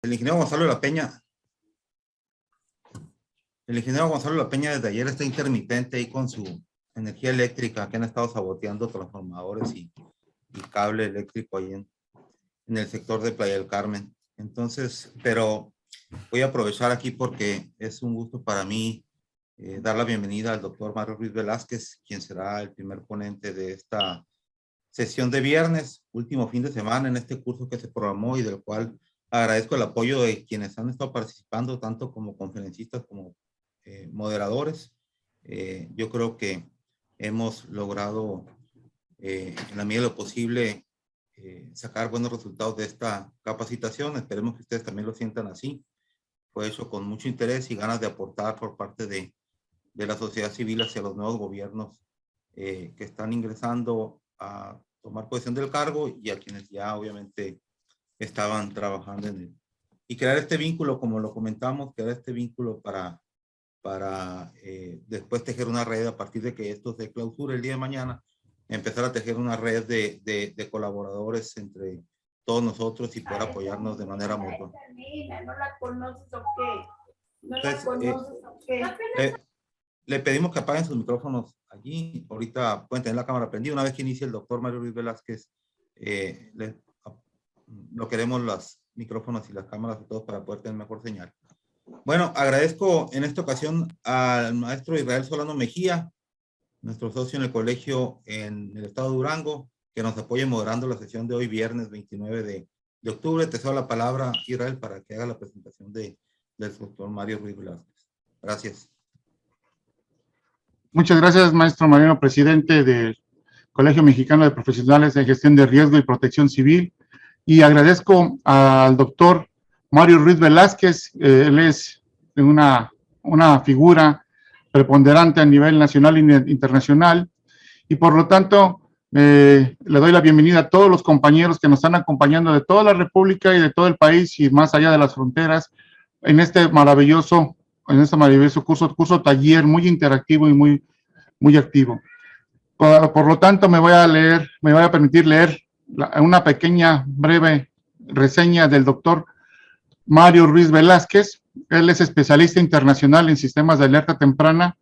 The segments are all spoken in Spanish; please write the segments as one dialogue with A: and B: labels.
A: el ingeniero Gonzalo de la Peña. El ingeniero Gonzalo de la Peña desde ayer está intermitente ahí con su energía eléctrica, que han estado saboteando transformadores y cable eléctrico ahí en el sector de Playa del Carmen. Entonces, pero voy a aprovechar aquí porque es un gusto para mí dar la bienvenida al doctor Mario Ruiz Velázquez, quien será el primer ponente de esta sesión de viernes, último fin de semana en este curso que se programó y del cual agradezco el apoyo de quienes han estado participando, tanto como conferencistas como moderadores. Yo creo que hemos logrado, en la medida de lo posible, sacar buenos resultados de esta capacitación. Esperemos que ustedes también lo sientan así. Fue hecho con mucho interés y ganas de aportar por parte de la sociedad civil hacia los nuevos gobiernos que están ingresando a tomar posesión del cargo y a quienes ya obviamente estaban trabajando en él. Y crear este vínculo, como lo comentamos, crear este vínculo para después tejer una red a partir de que esto se clausure el día de mañana, empezar a tejer una red de colaboradores entre todos nosotros y poder apoyarnos de manera mutua.
B: ¿No la conoces o qué? ¿No la
A: Entonces,
B: conoces o qué?
A: le pedimos que apaguen sus micrófonos allí. Ahorita pueden tener la cámara prendida. Una vez que inicie el doctor Mario Ruiz Velázquez, lo queremos los micrófonos y las cámaras de todos para poder tener mejor señal. Bueno, agradezco en esta ocasión al maestro Israel Solano Mejía, nuestro socio en el colegio en el estado de Durango, que nos apoye moderando la sesión de hoy, viernes 29 de octubre. Te cedo la palabra, Israel, para que haga la presentación del doctor Mario Ruiz Velázquez. Gracias.
C: Muchas gracias, maestro Mariano, presidente del Colegio Mexicano de Profesionales de Gestión de Riesgo y Protección Civil. Y agradezco al doctor Mario Ruiz Velázquez. Él es una figura preponderante a nivel nacional e internacional. Y por lo tanto, le doy la bienvenida a todos los compañeros que nos están acompañando de toda la República y de todo el país y más allá de las fronteras en este maravilloso curso taller muy interactivo y muy activo. Por lo tanto, me voy a permitir leer una pequeña, breve reseña del doctor Mario Ruiz Velázquez. Él es especialista internacional en sistemas de alerta temprana,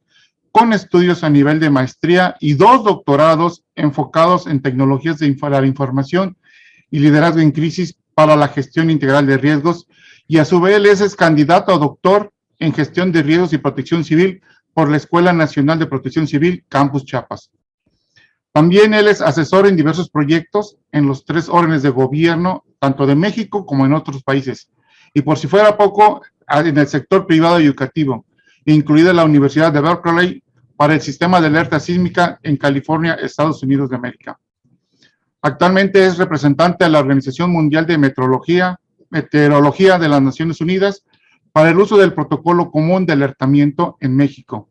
C: con estudios a nivel de maestría y 2 doctorados enfocados en tecnologías de la información y liderazgo en crisis para la gestión integral de riesgos, y a su vez él es candidato a doctor en gestión de riesgos y protección civil por la Escuela Nacional de Protección Civil, Campus Chiapas. También él es asesor en diversos proyectos en los 3 órdenes de gobierno, tanto de México como en otros países. Y por si fuera poco, en el sector privado y educativo, incluida la Universidad de Berkeley para el sistema de alerta sísmica en California, Estados Unidos de América. Actualmente es representante de la Organización Mundial de Meteorología de las Naciones Unidas para el uso del protocolo común de alertamiento en México.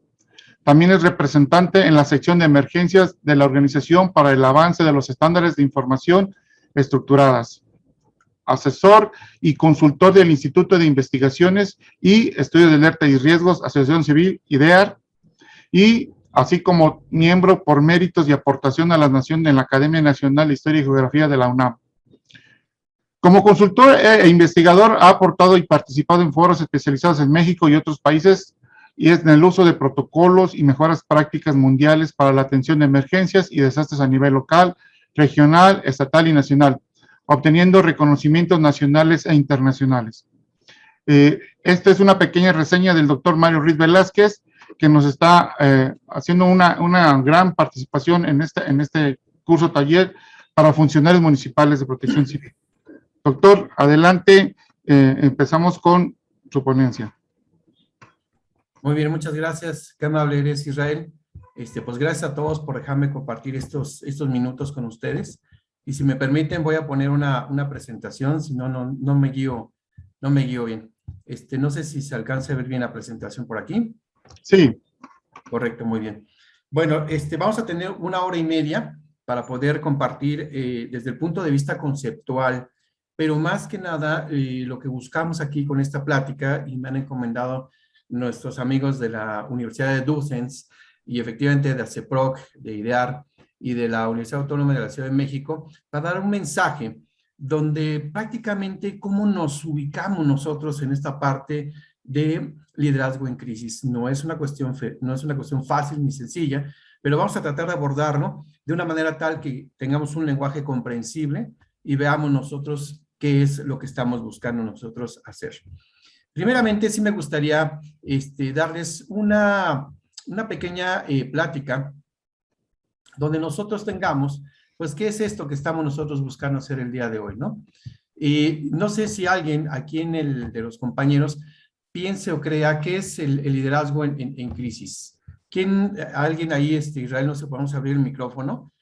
C: También es representante en la sección de emergencias de la Organización para el Avance de los Estándares de Información Estructuradas. Asesor y consultor del Instituto de Investigaciones y Estudios de Alerta y Riesgos, Asociación Civil, IDEAR, y así como miembro por méritos y aportación a la nación en la Academia Nacional de Historia y Geografía de la UNAM. Como consultor e investigador ha aportado y participado en foros especializados en México y otros países, y es en el uso de protocolos y mejoras prácticas mundiales para la atención de emergencias y desastres a nivel local, regional, estatal y nacional, obteniendo reconocimientos nacionales e internacionales. Esta es una pequeña reseña del doctor Mario Ruiz Velázquez, que nos está haciendo una gran participación en este curso taller para funcionarios municipales de protección civil. Doctor, adelante, empezamos con su ponencia.
D: Muy bien, muchas gracias. Qué amable eres, Israel. Pues gracias a todos por dejarme compartir estos minutos con ustedes. Y si me permiten, voy a poner una presentación, si no, no me guío bien. No sé si se alcanza a ver bien la presentación por aquí.
C: Sí.
D: Correcto, muy bien. Bueno, vamos a tener 1 hora y media para poder compartir desde el punto de vista conceptual, pero más que nada lo que buscamos aquí con esta plática, y me han encomendado nuestros amigos de la Universidad de Docents y efectivamente de ACEPROC, de IDEAR y de la Universidad Autónoma de la Ciudad de México, para dar un mensaje donde prácticamente cómo nos ubicamos nosotros en esta parte de liderazgo en crisis. No es una cuestión fácil ni sencilla, pero vamos a tratar de abordarlo de una manera tal que tengamos un lenguaje comprensible y veamos nosotros qué es lo que estamos buscando nosotros hacer. Primeramente, sí me gustaría darles una pequeña plática donde nosotros tengamos, pues, ¿qué es esto que estamos nosotros buscando hacer el día de hoy, no? Y no sé si alguien aquí de los compañeros piense o crea qué es el liderazgo en crisis. ¿Alguien ahí, Israel, no sé, podemos abrir el micrófono?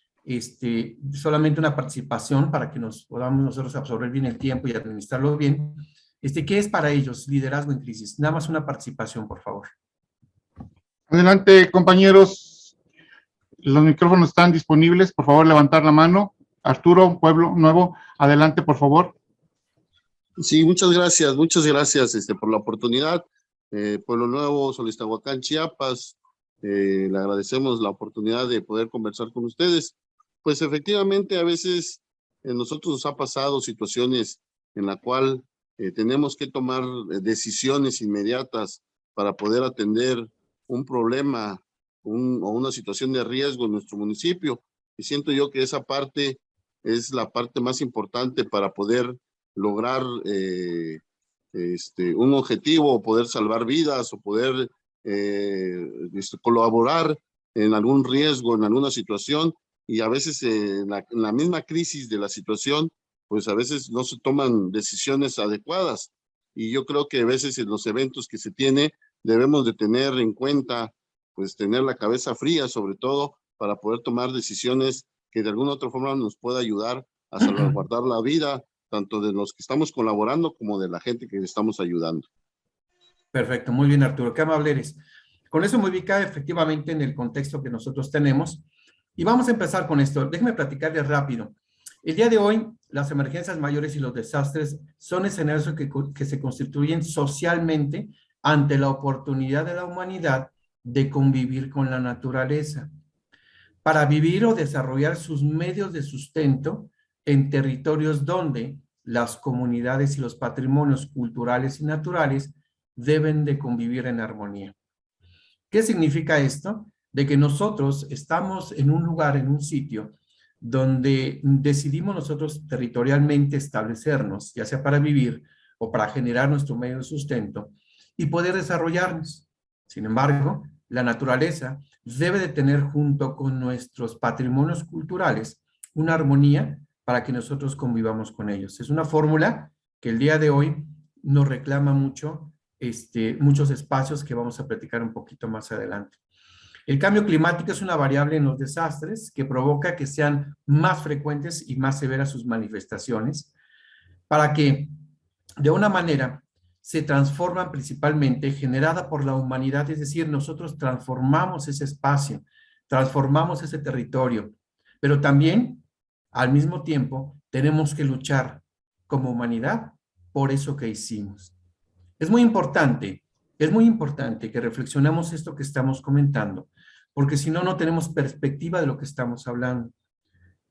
D: Solamente una participación para que nos podamos nosotros absorber bien el tiempo y administrarlo bien. ¿Qué es para ellos liderazgo en crisis? Nada más una participación, por favor.
C: Adelante, compañeros. Los micrófonos están disponibles. Por favor, levantar la mano. Arturo, Pueblo Nuevo, adelante, por favor.
E: Sí, muchas gracias por la oportunidad. Pueblo Nuevo, Solistahuacán, Chiapas, le agradecemos la oportunidad de poder conversar con ustedes. Pues efectivamente, a veces nosotros nos ha pasado situaciones en la cual tenemos que tomar decisiones inmediatas para poder atender un problema o una situación de riesgo en nuestro municipio. Y siento yo que esa parte es la parte más importante para poder lograr un objetivo, o poder salvar vidas, o poder colaborar en algún riesgo, en alguna situación. Y a veces en la misma crisis de la situación, pues a veces no se toman decisiones adecuadas. Y yo creo que a veces en los eventos que se tiene, debemos de tener en cuenta, pues tener la cabeza fría, sobre todo, para poder tomar decisiones que de alguna otra forma nos pueda ayudar a salvaguardar la vida, tanto de los que estamos colaborando como de la gente que estamos ayudando.
D: Perfecto, muy bien, Arturo, qué amable eres. Con eso me ubica efectivamente en el contexto que nosotros tenemos. Y vamos a empezar con esto. Déjenme platicarles rápido. El día de hoy, las emergencias mayores y los desastres son escenarios que se constituyen socialmente ante la oportunidad de la humanidad de convivir con la naturaleza, para vivir o desarrollar sus medios de sustento en territorios donde las comunidades y los patrimonios culturales y naturales deben de convivir en armonía. ¿Qué significa esto? De que nosotros estamos en un lugar, en un sitio, donde decidimos nosotros territorialmente establecernos, ya sea para vivir o para generar nuestro medio de sustento y poder desarrollarnos. Sin embargo, la naturaleza debe de tener junto con nuestros patrimonios culturales una armonía para que nosotros convivamos con ellos. Es una fórmula que el día de hoy nos reclama mucho, muchos espacios que vamos a platicar un poquito más adelante. El cambio climático es una variable en los desastres que provoca que sean más frecuentes y más severas sus manifestaciones, para que de una manera se transforman principalmente generada por la humanidad, es decir, nosotros transformamos ese espacio, transformamos ese territorio, pero también al mismo tiempo tenemos que luchar como humanidad por eso que hicimos. Es muy importante que reflexionemos esto que estamos comentando, porque si no, no tenemos perspectiva de lo que estamos hablando.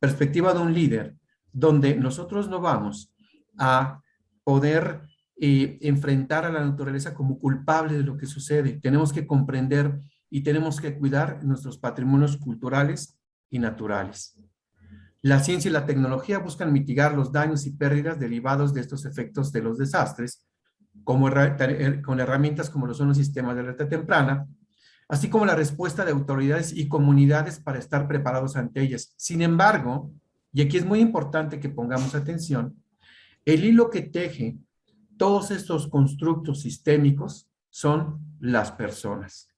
D: Perspectiva de un líder, donde nosotros no vamos a poder enfrentar a la naturaleza como culpable de lo que sucede. Tenemos que comprender y tenemos que cuidar nuestros patrimonios culturales y naturales. La ciencia y la tecnología buscan mitigar los daños y pérdidas derivados de estos efectos de los desastres, con herramientas como lo son los sistemas de alerta temprana, así como la respuesta de autoridades y comunidades para estar preparados ante ellas. Sin embargo, y aquí es muy importante que pongamos atención, el hilo que teje todos estos constructos sistémicos son las personas,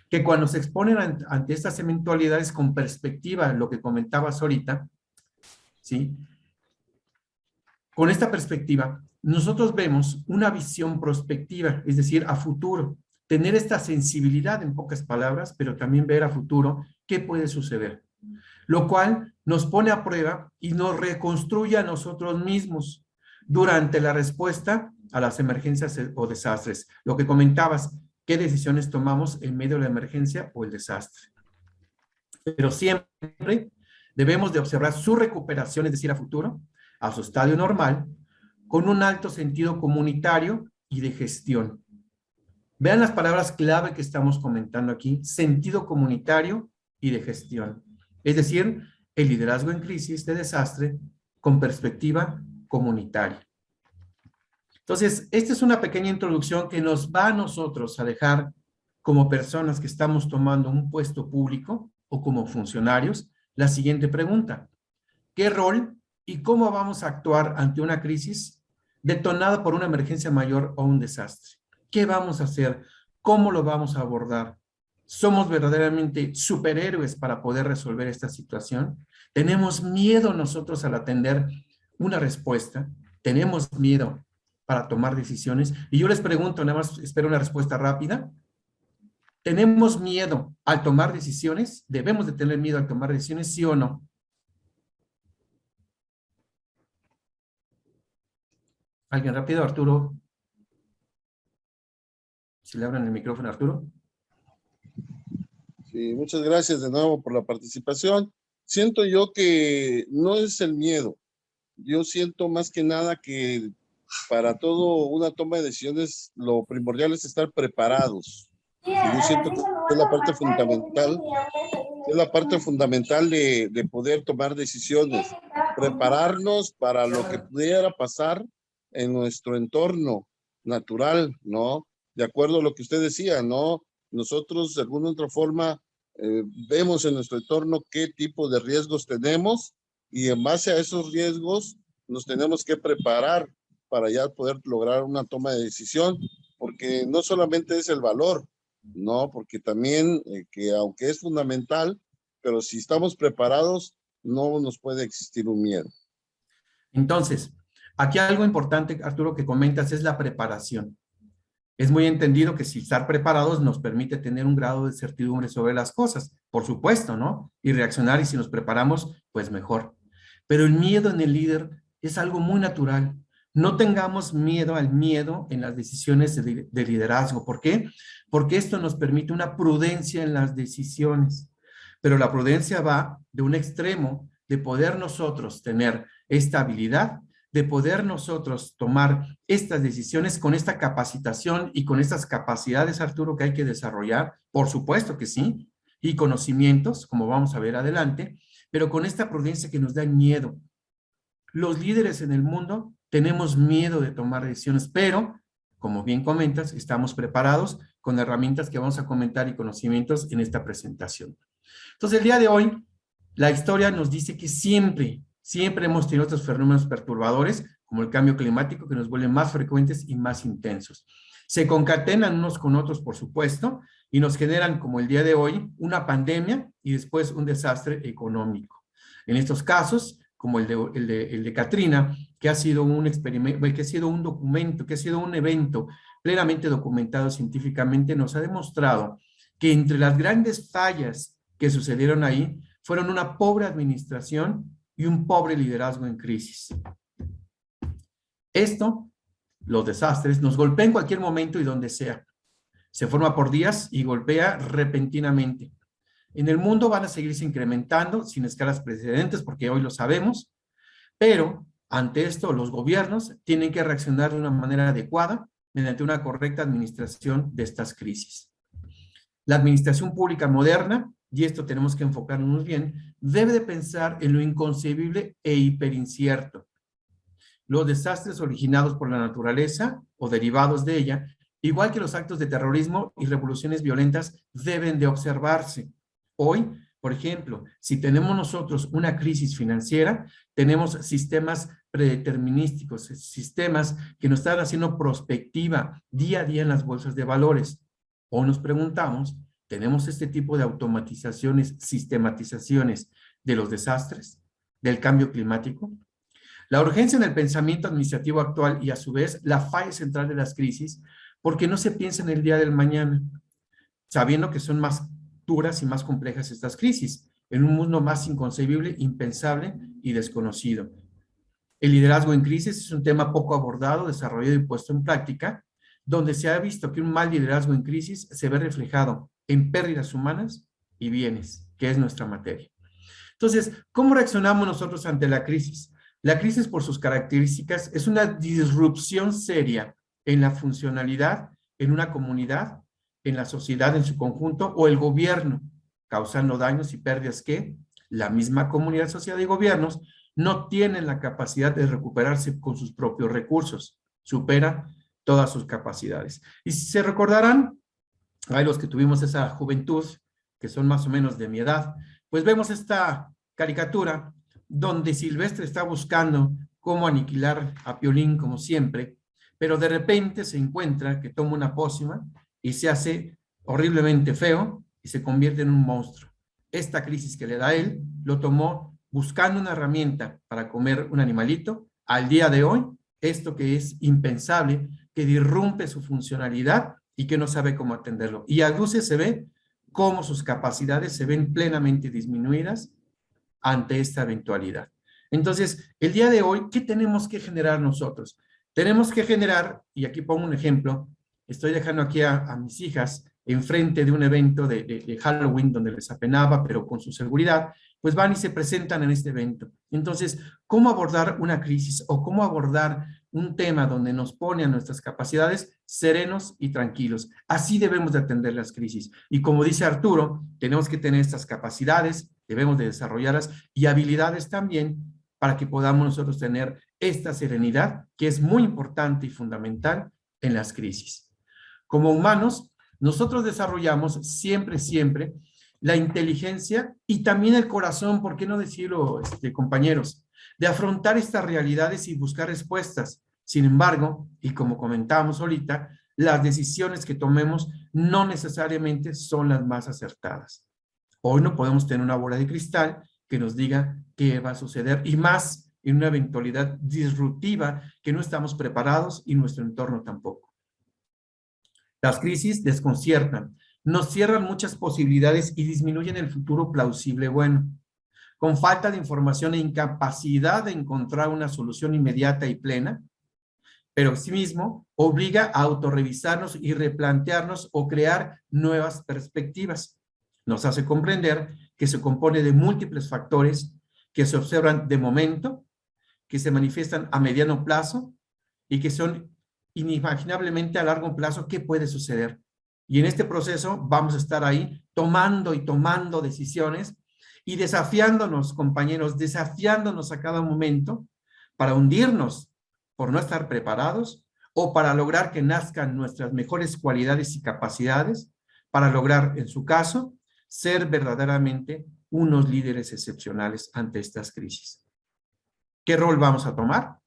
D: que cuando se exponen ante estas eventualidades con perspectiva, lo que comentabas ahorita, ¿sí? Con esta perspectiva, nosotros vemos una visión prospectiva, es decir, a futuro, tener esta sensibilidad en pocas palabras, pero también ver a futuro qué puede suceder, lo cual nos pone a prueba y nos reconstruye a nosotros mismos durante la respuesta a las emergencias o desastres. Lo que comentabas, qué decisiones tomamos en medio de la emergencia o el desastre. Pero siempre debemos de observar su recuperación, es decir, a futuro, a su estadio normal, con un alto sentido comunitario y de gestión. Vean las palabras clave que estamos comentando aquí: sentido comunitario y de gestión. Es decir, el liderazgo en crisis de desastre con perspectiva comunitaria. Entonces, esta es una pequeña introducción que nos va a nosotros a dejar, como personas que estamos tomando un puesto público o como funcionarios, la siguiente pregunta: ¿qué rol y cómo vamos a actuar ante una crisis detonada por una emergencia mayor o un desastre? ¿Qué vamos a hacer? ¿Cómo lo vamos a abordar? ¿Somos verdaderamente superhéroes para poder resolver esta situación? ¿Tenemos miedo nosotros al atender una respuesta? ¿Tenemos miedo para tomar decisiones? Y yo les pregunto, nada más espero una respuesta rápida. ¿Tenemos miedo al tomar decisiones? ¿Debemos de tener miedo al tomar decisiones, sí o no? ¿Alguien rápido? Arturo. Si le abren el micrófono, Arturo.
E: Sí, muchas gracias de nuevo por la participación. Siento yo que no es el miedo. Yo siento más que nada que para todo una toma de decisiones lo primordial es estar preparados. Y yo siento que es la parte fundamental, de poder tomar decisiones, prepararnos para lo que pudiera pasar en nuestro entorno natural, ¿no? De acuerdo a lo que usted decía, ¿no? Nosotros de alguna otra forma vemos en nuestro entorno qué tipo de riesgos tenemos y en base a esos riesgos nos tenemos que preparar para ya poder lograr una toma de decisión, porque no solamente es el valor, ¿no? Porque también que aunque es fundamental, pero si estamos preparados, no nos puede existir un miedo.
D: Entonces, aquí algo importante, Arturo, que comentas es la preparación. Es muy entendido que si estar preparados nos permite tener un grado de certidumbre sobre las cosas, por supuesto, ¿no? Y reaccionar, y si nos preparamos, pues mejor. Pero el miedo en el líder es algo muy natural. No tengamos miedo al miedo en las decisiones de liderazgo. ¿Por qué? Porque esto nos permite una prudencia en las decisiones. Pero la prudencia va de un extremo de poder nosotros tener esta habilidad, de poder nosotros tomar estas decisiones con esta capacitación y con estas capacidades, Arturo, que hay que desarrollar, por supuesto que sí, y conocimientos, como vamos a ver adelante, pero con esta prudencia que nos da el miedo. Los líderes en el mundo tenemos miedo de tomar decisiones, pero, como bien comentas, estamos preparados con herramientas que vamos a comentar y conocimientos en esta presentación. Entonces, el día de hoy, la historia nos dice que siempre hemos tenido estos fenómenos perturbadores, como el cambio climático, que nos vuelven más frecuentes y más intensos. Se concatenan unos con otros, por supuesto, y nos generan, como el día de hoy, una pandemia y después un desastre económico. En estos casos, como el de Katrina, que ha sido un experimento, que ha sido un documento, que ha sido un evento plenamente documentado científicamente, nos ha demostrado que entre las grandes fallas que sucedieron ahí, fueron una pobre administración y un pobre liderazgo en crisis. Esto, los desastres, nos golpea en cualquier momento y donde sea. Se forma por días y golpea repentinamente. En el mundo van a seguirse incrementando sin escalas precedentes, porque hoy lo sabemos, pero ante esto los gobiernos tienen que reaccionar de una manera adecuada mediante una correcta administración de estas crisis. La administración pública moderna, y esto tenemos que enfocarnos bien, debe de pensar en lo inconcebible e hiperincierto. Los desastres originados por la naturaleza o derivados de ella, igual que los actos de terrorismo y revoluciones violentas, deben de observarse. Hoy, por ejemplo, si tenemos nosotros una crisis financiera, tenemos sistemas predeterminísticos, sistemas que nos están haciendo prospectiva día a día en las bolsas de valores. O nos preguntamos, ¿tenemos este tipo de automatizaciones, sistematizaciones de los desastres, del cambio climático? La urgencia en el pensamiento administrativo actual y a su vez la falla central de las crisis, porque no se piensa en el día del mañana, sabiendo que son más duras y más complejas estas crisis, en un mundo más inconcebible, impensable y desconocido. El liderazgo en crisis es un tema poco abordado, desarrollado y puesto en práctica, donde se ha visto que un mal liderazgo en crisis se ve reflejado en pérdidas humanas y bienes, que es nuestra materia. Entonces, ¿cómo reaccionamos nosotros ante la crisis? La crisis, por sus características, es una disrupción seria en la funcionalidad, en una comunidad, en la sociedad en su conjunto o el gobierno, causando daños y pérdidas que la misma comunidad, sociedad y gobiernos no tienen la capacidad de recuperarse con sus propios recursos, supera todas sus capacidades. Y si se recordarán, hay los que tuvimos esa juventud, que son más o menos de mi edad, pues vemos esta caricatura donde Silvestre está buscando cómo aniquilar a Piolín como siempre, pero de repente se encuentra que toma una pócima y se hace horriblemente feo y se convierte en un monstruo. Esta crisis que le da a él, lo tomó buscando una herramienta para comer un animalito. Al día de hoy, esto que es impensable, que disrumpe su funcionalidad y que no sabe cómo atenderlo. Y a luces se ve cómo sus capacidades se ven plenamente disminuidas ante esta eventualidad. Entonces, el día de hoy, ¿qué tenemos que generar nosotros? Tenemos que generar, y aquí pongo un ejemplo, estoy dejando aquí a mis hijas enfrente de un evento de Halloween donde les apenaba, pero con su seguridad, pues van y se presentan en este evento. Entonces, ¿cómo abordar una crisis o cómo abordar un tema donde nos pone a nuestras capacidades serenos y tranquilos? Así debemos de atender las crisis. Y como dice Arturo, tenemos que tener estas capacidades, debemos de desarrollarlas y habilidades también para que podamos nosotros tener esta serenidad que es muy importante y fundamental en las crisis. Como humanos, nosotros desarrollamos siempre la inteligencia y también el corazón, ¿por qué no decirlo, compañeros? De afrontar estas realidades y buscar respuestas. Sin embargo, y como comentábamos ahorita, las decisiones que tomemos no necesariamente son las más acertadas. Hoy no podemos tener una bola de cristal que nos diga qué va a suceder y más en una eventualidad disruptiva que no estamos preparados y nuestro entorno tampoco. Las crisis desconciertan, nos cierran muchas posibilidades y disminuyen el futuro plausible bueno. Con falta de información e incapacidad de encontrar una solución inmediata y plena, pero asimismo obliga a autorrevisarnos y replantearnos o crear nuevas perspectivas. Nos hace comprender que se compone de múltiples factores que se observan de momento, que se manifiestan a mediano plazo y que son inimaginablemente a largo plazo qué puede suceder. Y en este proceso vamos a estar ahí tomando y tomando decisiones y desafiándonos, compañeros, desafiándonos a cada momento para hundirnos por no estar preparados o para lograr que nazcan nuestras mejores cualidades y capacidades para lograr, en su caso, ser verdaderamente unos líderes excepcionales ante estas crisis. ¿Qué rol vamos a tomar?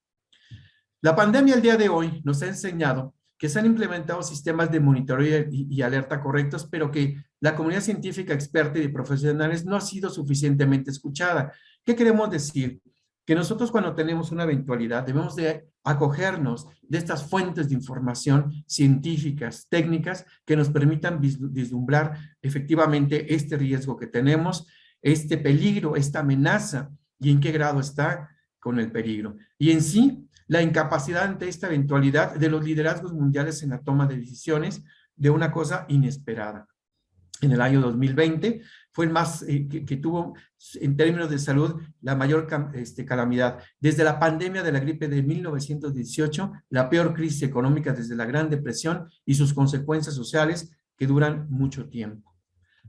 D: La pandemia el día de hoy nos ha enseñado que se han implementado sistemas de monitoreo y alerta correctos, pero que la comunidad científica, experta y de profesionales no ha sido suficientemente escuchada. ¿Qué queremos decir? Que nosotros cuando tenemos una eventualidad debemos de acogernos de estas fuentes de información científicas, técnicas, que nos permitan vislumbrar efectivamente este riesgo que tenemos, este peligro, esta amenaza y en qué grado está con el peligro. Y en sí, la incapacidad ante esta eventualidad de los liderazgos mundiales en la toma de decisiones de una cosa inesperada. En el año 2020 fue el más que tuvo en términos de salud la mayor calamidad. Desde la pandemia de la gripe de 1918, la peor crisis económica desde la Gran Depresión y sus consecuencias sociales que duran mucho tiempo.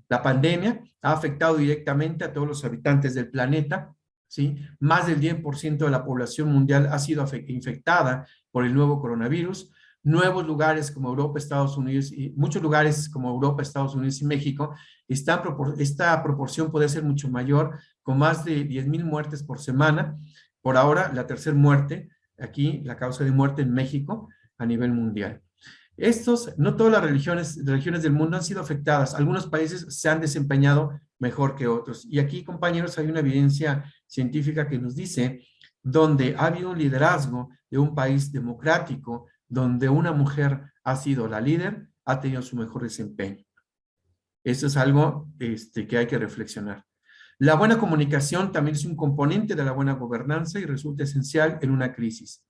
D: La pandemia ha afectado directamente a todos los habitantes del planeta, ¿sí? Más del 10% de la población mundial ha sido infectada por el nuevo coronavirus. Nuevos lugares como Europa, Estados Unidos, y muchos lugares como Europa, Estados Unidos y México, esta proporción puede ser mucho mayor, con más de 10,000 muertes por semana. Por ahora, la tercera muerte, aquí la causa de muerte en México a nivel mundial. No todas las regiones del mundo han sido afectadas. Algunos países se han desempeñado mejor que otros. Y aquí, compañeros, hay una evidencia científica que nos dice donde ha habido un liderazgo de un país democrático, donde una mujer ha sido la líder, ha tenido su mejor desempeño. Eso es algo que hay que reflexionar. La buena comunicación también es un componente de la buena gobernanza y resulta esencial en una crisis.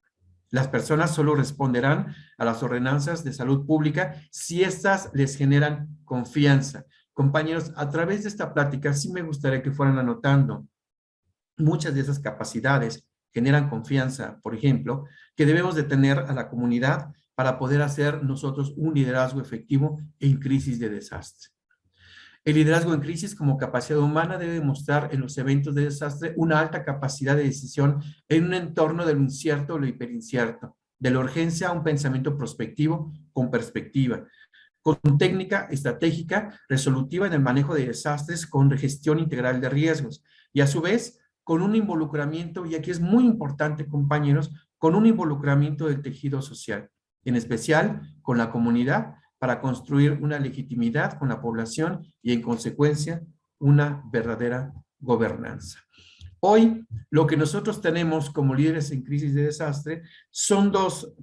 D: Las personas solo responderán a las ordenanzas de salud pública si éstas les generan confianza. Compañeros, a través de esta plática sí me gustaría que fueran anotando muchas de esas capacidades generan confianza, por ejemplo, que debemos de tener a la comunidad para poder hacer nosotros un liderazgo efectivo en crisis de desastre. El liderazgo en crisis como capacidad humana debe mostrar en los eventos de desastre una alta capacidad de decisión en un entorno de lo incierto o lo hiperincierto, de la urgencia a un pensamiento prospectivo con perspectiva, con técnica estratégica resolutiva en el manejo de desastres con gestión integral de riesgos y a su vez con un involucramiento, y aquí es muy importante, compañeros, con un involucramiento del tejido social, en especial con la comunidad, para construir una legitimidad con la población y, en consecuencia, una verdadera gobernanza. Hoy, lo que nosotros tenemos como líderes en crisis de desastre son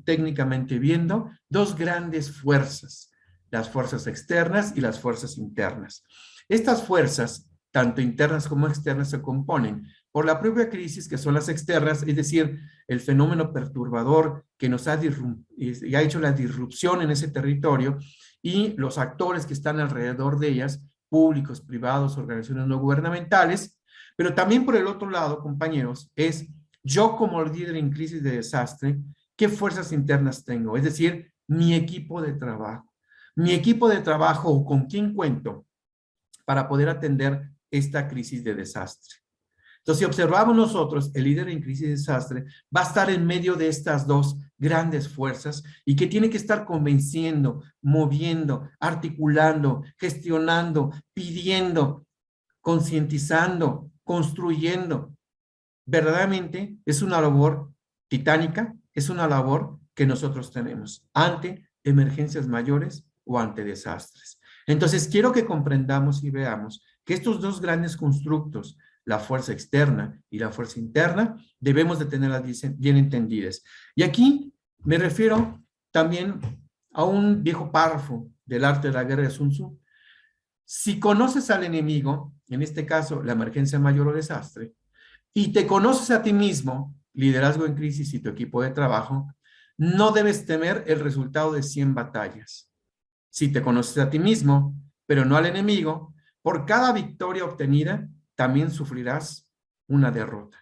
D: técnicamente viendo, dos grandes fuerzas, las fuerzas externas y las fuerzas internas. Estas fuerzas, tanto internas como externas, se componen por la propia crisis, que son las externas, es decir, el fenómeno perturbador que nos ha hecho la disrupción en ese territorio, y los actores que están alrededor de ellas, públicos, privados, organizaciones no gubernamentales, pero también por el otro lado, compañeros, es yo como líder en crisis de desastre, ¿qué fuerzas internas tengo? Es decir, mi equipo de trabajo. Mi equipo de trabajo, ¿con quién cuento para poder atender esta crisis de desastre? Entonces, si observamos nosotros, el líder en crisis de desastre va a estar en medio de estas dos grandes fuerzas y que tiene que estar convenciendo, moviendo, articulando, gestionando, pidiendo, concientizando, construyendo. Verdaderamente es una labor titánica, es una labor que nosotros tenemos ante emergencias mayores o ante desastres. Entonces, quiero que comprendamos y veamos que estos dos grandes constructos, la fuerza externa y la fuerza interna, debemos de tenerlas bien entendidas. Y aquí me refiero también a un viejo párrafo del arte de la guerra de Sun Tzu. Si conoces al enemigo, en este caso la emergencia mayor o desastre, y te conoces a ti mismo, liderazgo en crisis y tu equipo de trabajo, no debes temer el resultado de 100 batallas. Si te conoces a ti mismo, pero no al enemigo, por cada victoria obtenida, también sufrirás una derrota.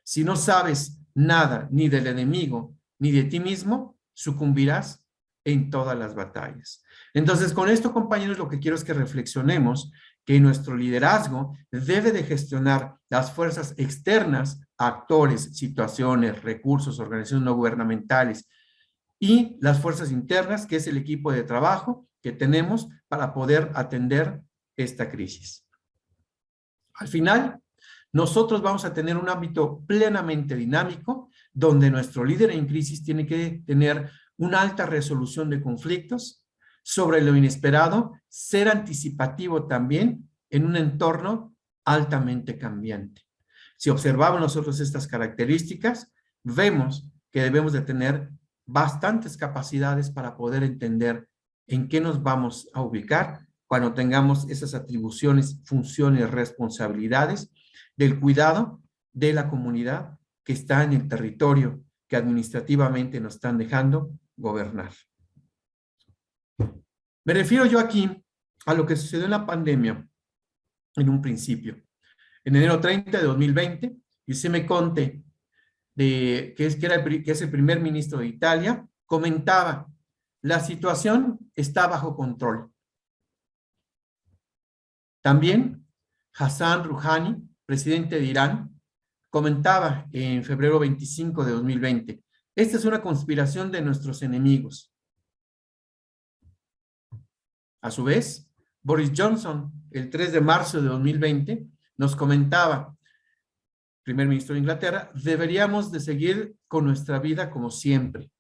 D: Si no sabes nada ni del enemigo ni de ti mismo, sucumbirás en todas las batallas. Entonces, con esto, compañeros, lo que quiero es que reflexionemos que nuestro liderazgo debe de gestionar las fuerzas externas, actores, situaciones, recursos, organizaciones no gubernamentales, y las fuerzas internas, que es el equipo de trabajo que tenemos para poder atender esta crisis. Al final, nosotros vamos a tener un ámbito plenamente dinámico, donde nuestro líder en crisis tiene que tener una alta resolución de conflictos, sobre lo inesperado, ser anticipativo también en un entorno altamente cambiante. Si observamos nosotros estas características, vemos que debemos de tener bastantes capacidades para poder entender en qué nos vamos a ubicar cuando tengamos esas atribuciones, funciones, responsabilidades del cuidado de la comunidad que está en el territorio que administrativamente nos están dejando gobernar. Me refiero yo aquí a lo que sucedió en la pandemia en un principio. En enero 30 de 2020, Giuseppe Conte, que es el primer ministro de Italia, comentaba: la situación está bajo control. También Hassan Rouhani, presidente de Irán, comentaba en febrero 25 de 2020, esta es una conspiración de nuestros enemigos. A su vez, Boris Johnson, el 3 de marzo de 2020, nos comentaba, primer ministro de Inglaterra, deberíamos de seguir con nuestra vida como siempre.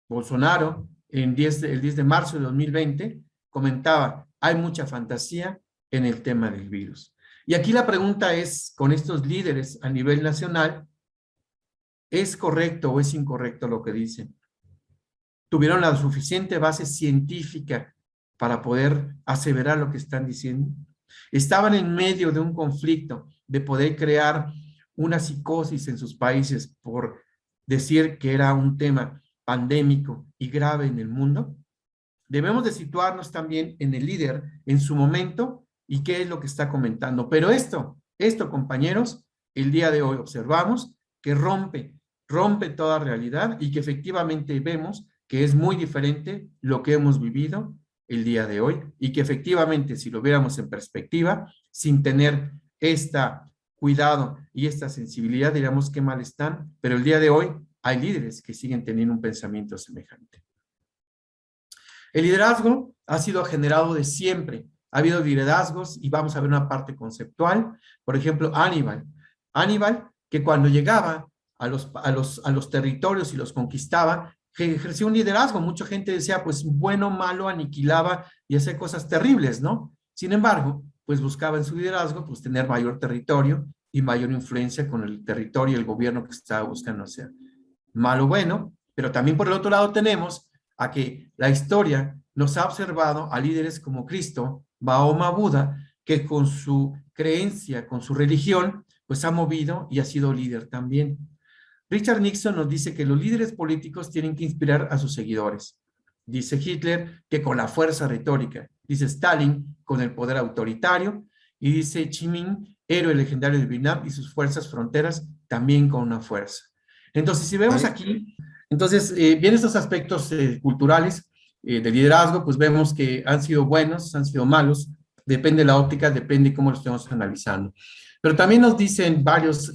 D: Bolsonaro, el 10 de marzo de 2020, comentaba, hay mucha fantasía en el tema del virus. Y aquí la pregunta es, con estos líderes a nivel nacional, ¿es correcto o es incorrecto lo que dicen? ¿Tuvieron la suficiente base científica para poder aseverar lo que están diciendo? Estaban en medio de un conflicto de poder crear una psicosis en sus países por decir que era un tema pandémico y grave en el mundo. Debemos de situarnos también en el líder, en su momento, y qué es lo que está comentando. Pero esto, compañeros, el día de hoy observamos que rompe toda realidad y que efectivamente vemos que es muy diferente lo que hemos vivido el día de hoy y que efectivamente si lo viéramos en perspectiva, sin tener cuidado y esta sensibilidad, diríamos qué mal están, pero el día de hoy hay líderes que siguen teniendo un pensamiento semejante. El liderazgo ha sido generado de siempre. Ha habido liderazgos y vamos a ver una parte conceptual. Por ejemplo, Aníbal. Aníbal, que cuando llegaba a los territorios y los conquistaba, que ejerció un liderazgo. Mucha gente decía, pues bueno, malo, aniquilaba y hacía cosas terribles, ¿no? Sin embargo, pues buscaba en su liderazgo pues tener mayor territorio y mayor influencia con el territorio y el gobierno que estaba buscando hacer. Malo, bueno, pero también por el otro lado tenemos a que la historia nos ha observado a líderes como Cristo, Mahoma, Buda, que con su creencia, con su religión, pues ha movido y ha sido líder también. Richard Nixon nos dice que los líderes políticos tienen que inspirar a sus seguidores. Dice Hitler que con la fuerza retórica. Dice Stalin con el poder autoritario. Y dice Chi Minh, héroe legendario de Vietnam y sus fuerzas fronteras, también con una fuerza. Entonces, si vemos aquí, entonces, bien estos aspectos culturales de liderazgo, pues vemos que han sido buenos, han sido malos, depende de la óptica, depende de cómo lo estemos analizando. Pero también nos dicen varios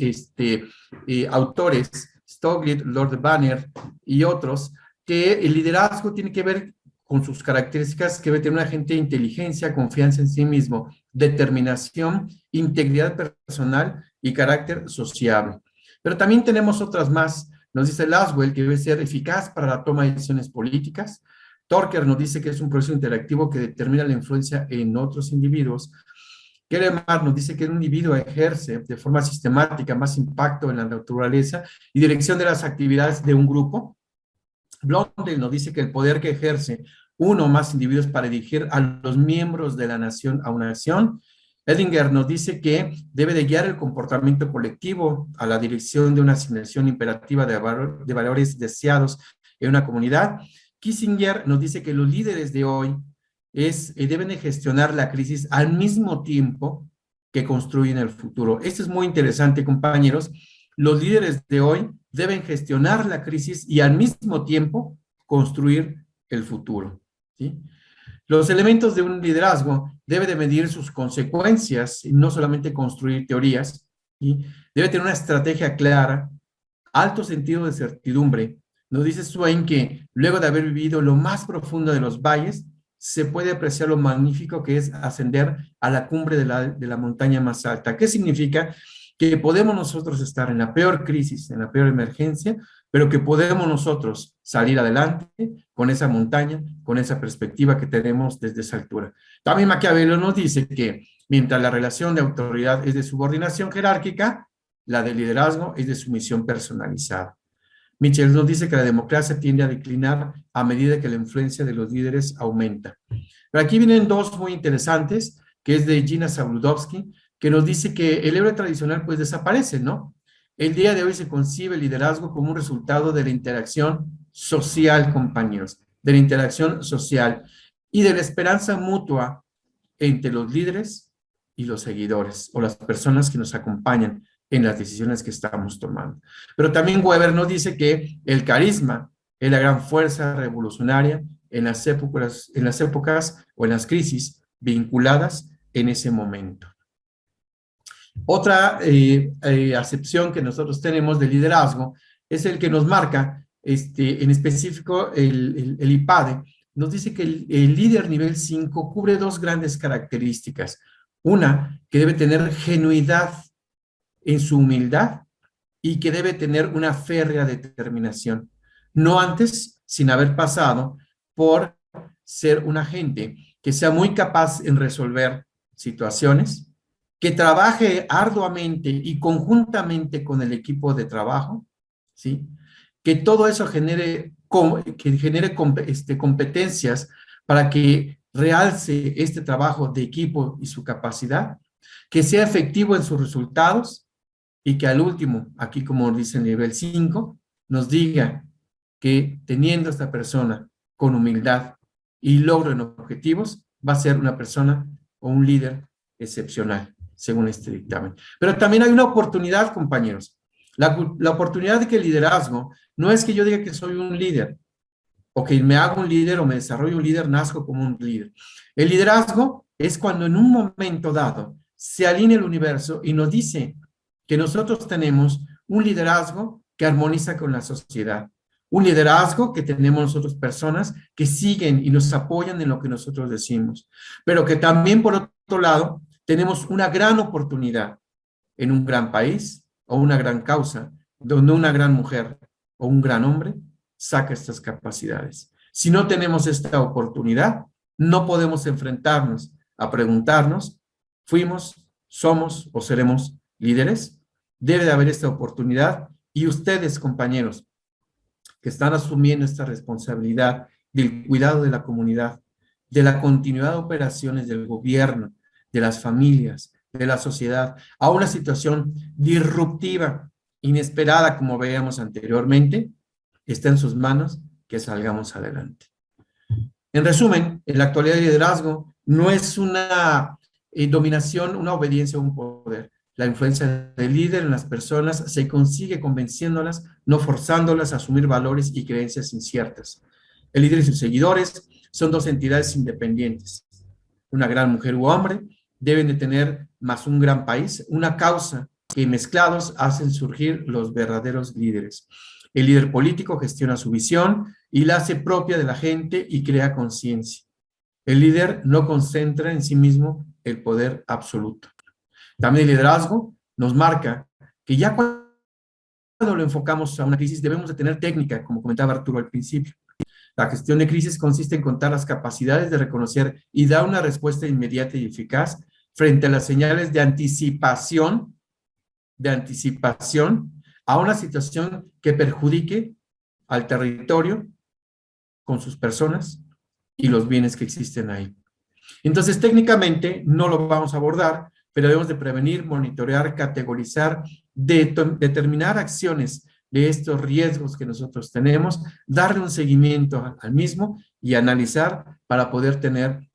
D: autores, Stoglit, Lord Banner y otros, que el liderazgo tiene que ver con sus características, que debe tener una gente de inteligencia, confianza en sí mismo, determinación, integridad personal y carácter sociable. Pero también tenemos otras más. Nos dice Laswell que debe ser eficaz para la toma de decisiones políticas. Torker nos dice que es un proceso interactivo que determina la influencia en otros individuos. Kelemar nos dice que un individuo ejerce de forma sistemática más impacto en la naturaleza y dirección de las actividades de un grupo. Blondel nos dice que el poder que ejerce uno o más individuos para dirigir a los miembros de la nación a una nación. Edinger nos dice que debe de guiar el comportamiento colectivo a la dirección de una asignación imperativa de valores deseados en una comunidad. Kissinger nos dice que los líderes de hoy deben de gestionar la crisis al mismo tiempo que construyen el futuro. Esto es muy interesante, compañeros. Los líderes de hoy deben gestionar la crisis y al mismo tiempo construir el futuro, ¿sí? Los elementos de un liderazgo deben de medir sus consecuencias y no solamente construir teorías, ¿sí? Debe tener una estrategia clara, alto sentido de certidumbre. Nos dice Swain que luego de haber vivido lo más profundo de los valles, se puede apreciar lo magnífico que es ascender a la cumbre de la montaña más alta. ¿Qué significa? Que podemos nosotros estar en la peor crisis, en la peor emergencia, pero que podemos nosotros salir adelante con esa montaña, con esa perspectiva que tenemos desde esa altura. También Maquiavelo nos dice que mientras la relación de autoridad es de subordinación jerárquica, la de liderazgo es de sumisión personalizada. Michel nos dice que la democracia tiende a declinar a medida que la influencia de los líderes aumenta. Pero aquí vienen dos muy interesantes, que es de Gina Sabludowski, que nos dice que el héroe tradicional pues desaparece, ¿no? El día de hoy se concibe el liderazgo como un resultado de la interacción social, compañeros, de la interacción social y de la esperanza mutua entre los líderes y los seguidores o las personas que nos acompañan en las decisiones que estamos tomando. Pero también Weber nos dice que el carisma es la gran fuerza revolucionaria en las épocas o en las crisis vinculadas en ese momento. Otra acepción que nosotros tenemos de liderazgo es el que nos marca, en específico el IPADE, nos dice que el líder nivel 5 cubre dos grandes características. Una, que debe tener genuidad en su humildad y que debe tener una férrea determinación. No antes, sin haber pasado por ser un agente que sea muy capaz en resolver situaciones, que trabaje arduamente y conjuntamente con el equipo de trabajo, ¿sí? Que todo eso genere competencias para que realce este trabajo de equipo y su capacidad, que sea efectivo en sus resultados y que al último, aquí como dice el nivel 5, nos diga que teniendo esta persona con humildad y logro en objetivos, va a ser una persona o un líder excepcional, según este dictamen. Pero también hay una oportunidad, compañeros. La oportunidad de que el liderazgo no es que yo diga que soy un líder, o que me hago un líder o me desarrollo un líder, nazco como un líder. El liderazgo es cuando en un momento dado se alinea el universo y nos dice que nosotros tenemos un liderazgo que armoniza con la sociedad. Un liderazgo que tenemos nosotros personas que siguen y nos apoyan en lo que nosotros decimos. Pero que también, por otro lado, tenemos una gran oportunidad en un gran país o una gran causa, donde una gran mujer o un gran hombre saca estas capacidades. Si no tenemos esta oportunidad, no podemos enfrentarnos a preguntarnos, ¿fuimos, somos o seremos líderes? Debe de haber esta oportunidad y ustedes, compañeros, que están asumiendo esta responsabilidad del cuidado de la comunidad, de la continuidad de operaciones del gobierno, de las familias, de la sociedad, a una situación disruptiva, inesperada, como veíamos anteriormente, está en sus manos que salgamos adelante. En resumen, en la actualidad el liderazgo no es una dominación, una obediencia a un poder. La influencia del líder en las personas se consigue convenciéndolas, no forzándolas a asumir valores y creencias inciertas. El líder y sus seguidores son dos entidades independientes. Una gran mujer u hombre deben de tener más un gran país, una causa que mezclados hacen surgir los verdaderos líderes. El líder político gestiona su visión y la hace propia de la gente y crea conciencia. El líder no concentra en sí mismo el poder absoluto. También el liderazgo nos marca que ya cuando lo enfocamos a una crisis debemos de tener técnica, como comentaba Arturo al principio. La gestión de crisis consiste en contar las capacidades de reconocer y dar una respuesta inmediata y eficaz frente a las señales de anticipación a una situación que perjudique al territorio con sus personas y los bienes que existen ahí. Entonces, técnicamente no lo vamos a abordar, pero debemos de prevenir, monitorear, categorizar, determinar acciones de estos riesgos que nosotros tenemos, darle un seguimiento al mismo y analizar para poder tener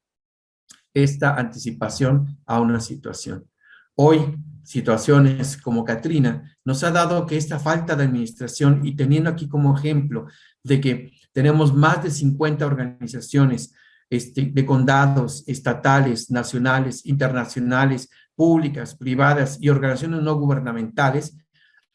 D: esta anticipación a una situación. Hoy, situaciones como Katrina nos ha dado que esta falta de administración, y teniendo aquí como ejemplo de que tenemos más de 50 organizaciones de condados, estatales, nacionales, internacionales, públicas, privadas y organizaciones no gubernamentales,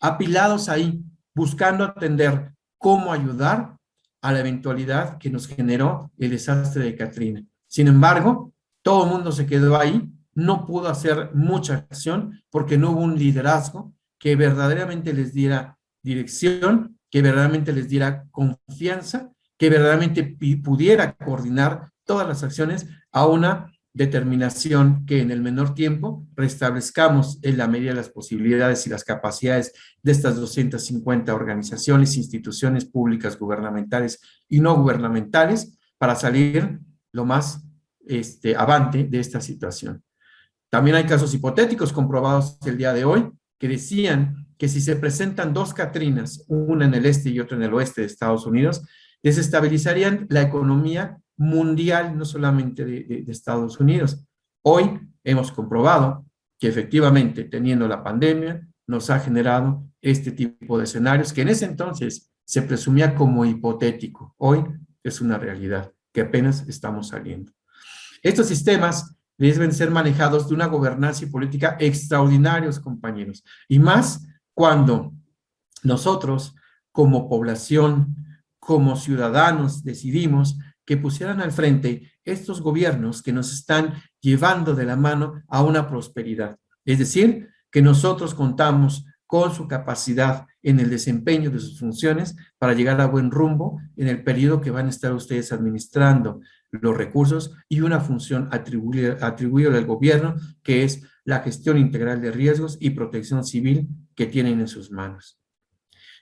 D: apilados ahí, buscando atender cómo ayudar a la eventualidad que nos generó el desastre de Katrina. Sin embargo, todo el mundo se quedó ahí, no pudo hacer mucha acción porque no hubo un liderazgo que verdaderamente les diera dirección, que verdaderamente les diera confianza, que verdaderamente pudiera coordinar todas las acciones a una determinación que en el menor tiempo restablezcamos en la medida de las posibilidades y las capacidades de estas 250 organizaciones, instituciones públicas, gubernamentales y no gubernamentales para salir lo más avante de esta situación. También hay casos hipotéticos comprobados el día de hoy que decían que si se presentan dos Katrinas, una en el este y otra en el oeste de Estados Unidos, desestabilizarían la economía mundial, no solamente de Estados Unidos. Hoy hemos comprobado que efectivamente, teniendo la pandemia, nos ha generado este tipo de escenarios que en ese entonces se presumía como hipotético. Hoy es una realidad que apenas estamos saliendo. Estos sistemas deben ser manejados de una gobernanza y política extraordinarios, compañeros, y más cuando nosotros, como población, como ciudadanos, decidimos que pusieran al frente estos gobiernos que nos están llevando de la mano a una prosperidad. Es decir, que nosotros contamos con su capacidad en el desempeño de sus funciones para llegar a buen rumbo en el periodo que van a estar ustedes administrando los recursos y una función atribuida al gobierno, que es la gestión integral de riesgos y protección civil que tienen en sus manos.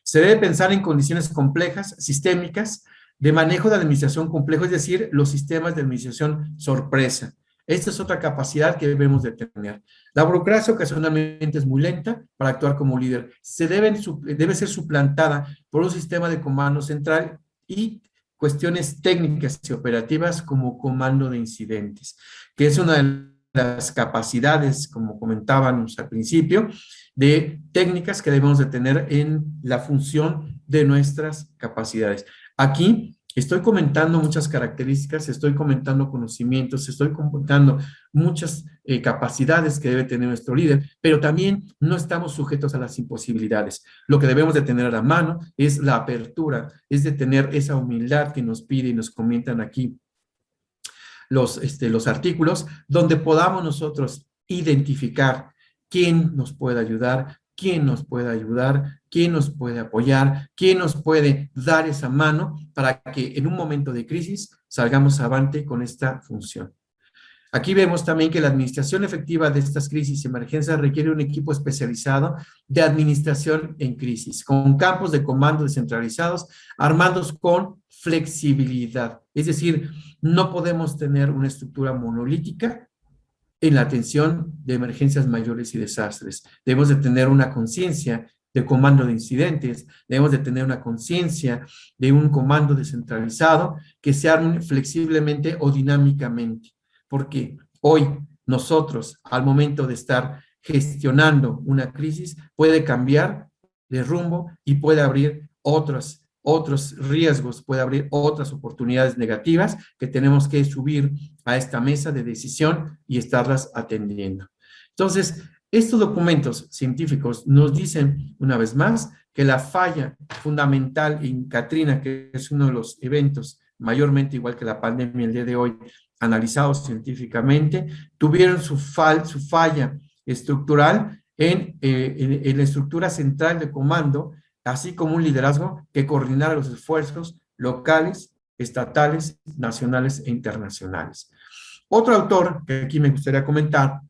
D: Se debe pensar en condiciones complejas, sistémicas, de manejo de administración complejo, es decir, los sistemas de administración sorpresa. Esta es otra capacidad que debemos de tener. La burocracia ocasionalmente es muy lenta para actuar como líder. Debe ser suplantada por un sistema de comando central y cuestiones técnicas y operativas como comando de incidentes, que es una de las capacidades, como comentábamos al principio, de técnicas que debemos de tener en la función de nuestras capacidades. Aquí estoy comentando muchas características, estoy comentando conocimientos, estoy comentando muchas capacidades que debe tener nuestro líder, pero también no estamos sujetos a las imposibilidades. Lo que debemos de tener a la mano es la apertura, es de tener esa humildad que nos pide y nos comentan aquí los artículos, donde podamos nosotros identificar quién nos puede ayudar, quién nos puede ayudar, quién nos puede apoyar, quién nos puede dar esa mano para que en un momento de crisis salgamos avante con esta función. Aquí vemos también que la administración efectiva de estas crisis y emergencias requiere un equipo especializado de administración en crisis, con campos de comando descentralizados, armados con flexibilidad. Es decir, no podemos tener una estructura monolítica en la atención de emergencias mayores y desastres. Debemos de tener una conciencia de comando de incidentes, debemos de tener una conciencia de un comando descentralizado que se arme flexiblemente o dinámicamente, porque hoy nosotros, al momento de estar gestionando una crisis, puede cambiar de rumbo y puede abrir otros riesgos, puede abrir otras oportunidades negativas que tenemos que subir a esta mesa de decisión y estarlas atendiendo. Entonces, estos documentos científicos nos dicen, una vez más, que la falla fundamental en Katrina, que es uno de los eventos mayormente igual que la pandemia el día de hoy, analizados científicamente, tuvieron su falla estructural en la estructura central de comando, así como un liderazgo que coordinara los esfuerzos locales, estatales, nacionales e internacionales. Otro autor que aquí me gustaría comentar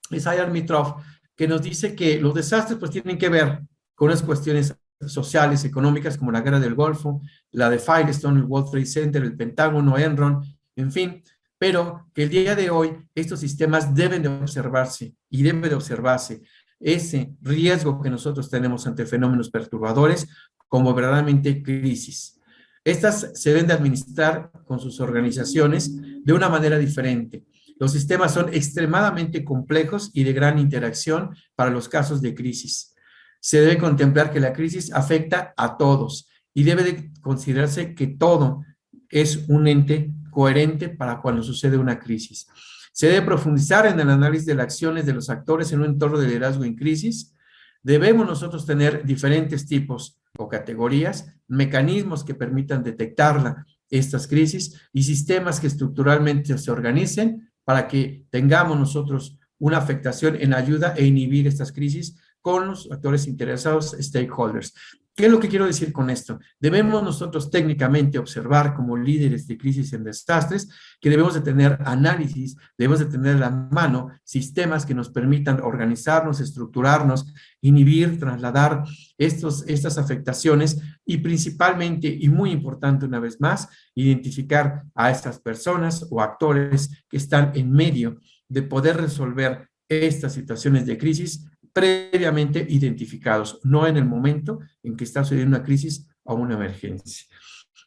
D: es Ayar Mitrov, que nos dice que los desastres pues tienen que ver con unas cuestiones sociales, económicas, como la guerra del Golfo, la de Firestone, el World Trade Center, el Pentágono, Enron, en fin, pero que el día de hoy estos sistemas deben de observarse y debe de observarse ese riesgo que nosotros tenemos ante fenómenos perturbadores como verdaderamente crisis. Estas se deben de administrar con sus organizaciones de una manera diferente. Los sistemas son extremadamente complejos y de gran interacción para los casos de crisis. Se debe contemplar que la crisis afecta a todos y debe de considerarse que todo es un ente coherente para cuando sucede una crisis. Se debe profundizar en el análisis de las acciones de los actores en un entorno de liderazgo en crisis. Debemos nosotros tener diferentes tipos o categorías, mecanismos que permitan detectar estas crisis y sistemas que estructuralmente se organicen para que tengamos nosotros una afectación en ayuda e inhibir estas crisis con los actores interesados, stakeholders. ¿Qué es lo que quiero decir con esto? Debemos nosotros técnicamente observar como líderes de crisis en desastres que debemos de tener análisis, debemos de tener a la mano sistemas que nos permitan organizarnos, estructurarnos, inhibir, trasladar estas afectaciones y principalmente, y muy importante una vez más, identificar a estas personas o actores que están en medio de poder resolver estas situaciones de crisis previamente identificados, no en el momento en que está sucediendo una crisis o una emergencia.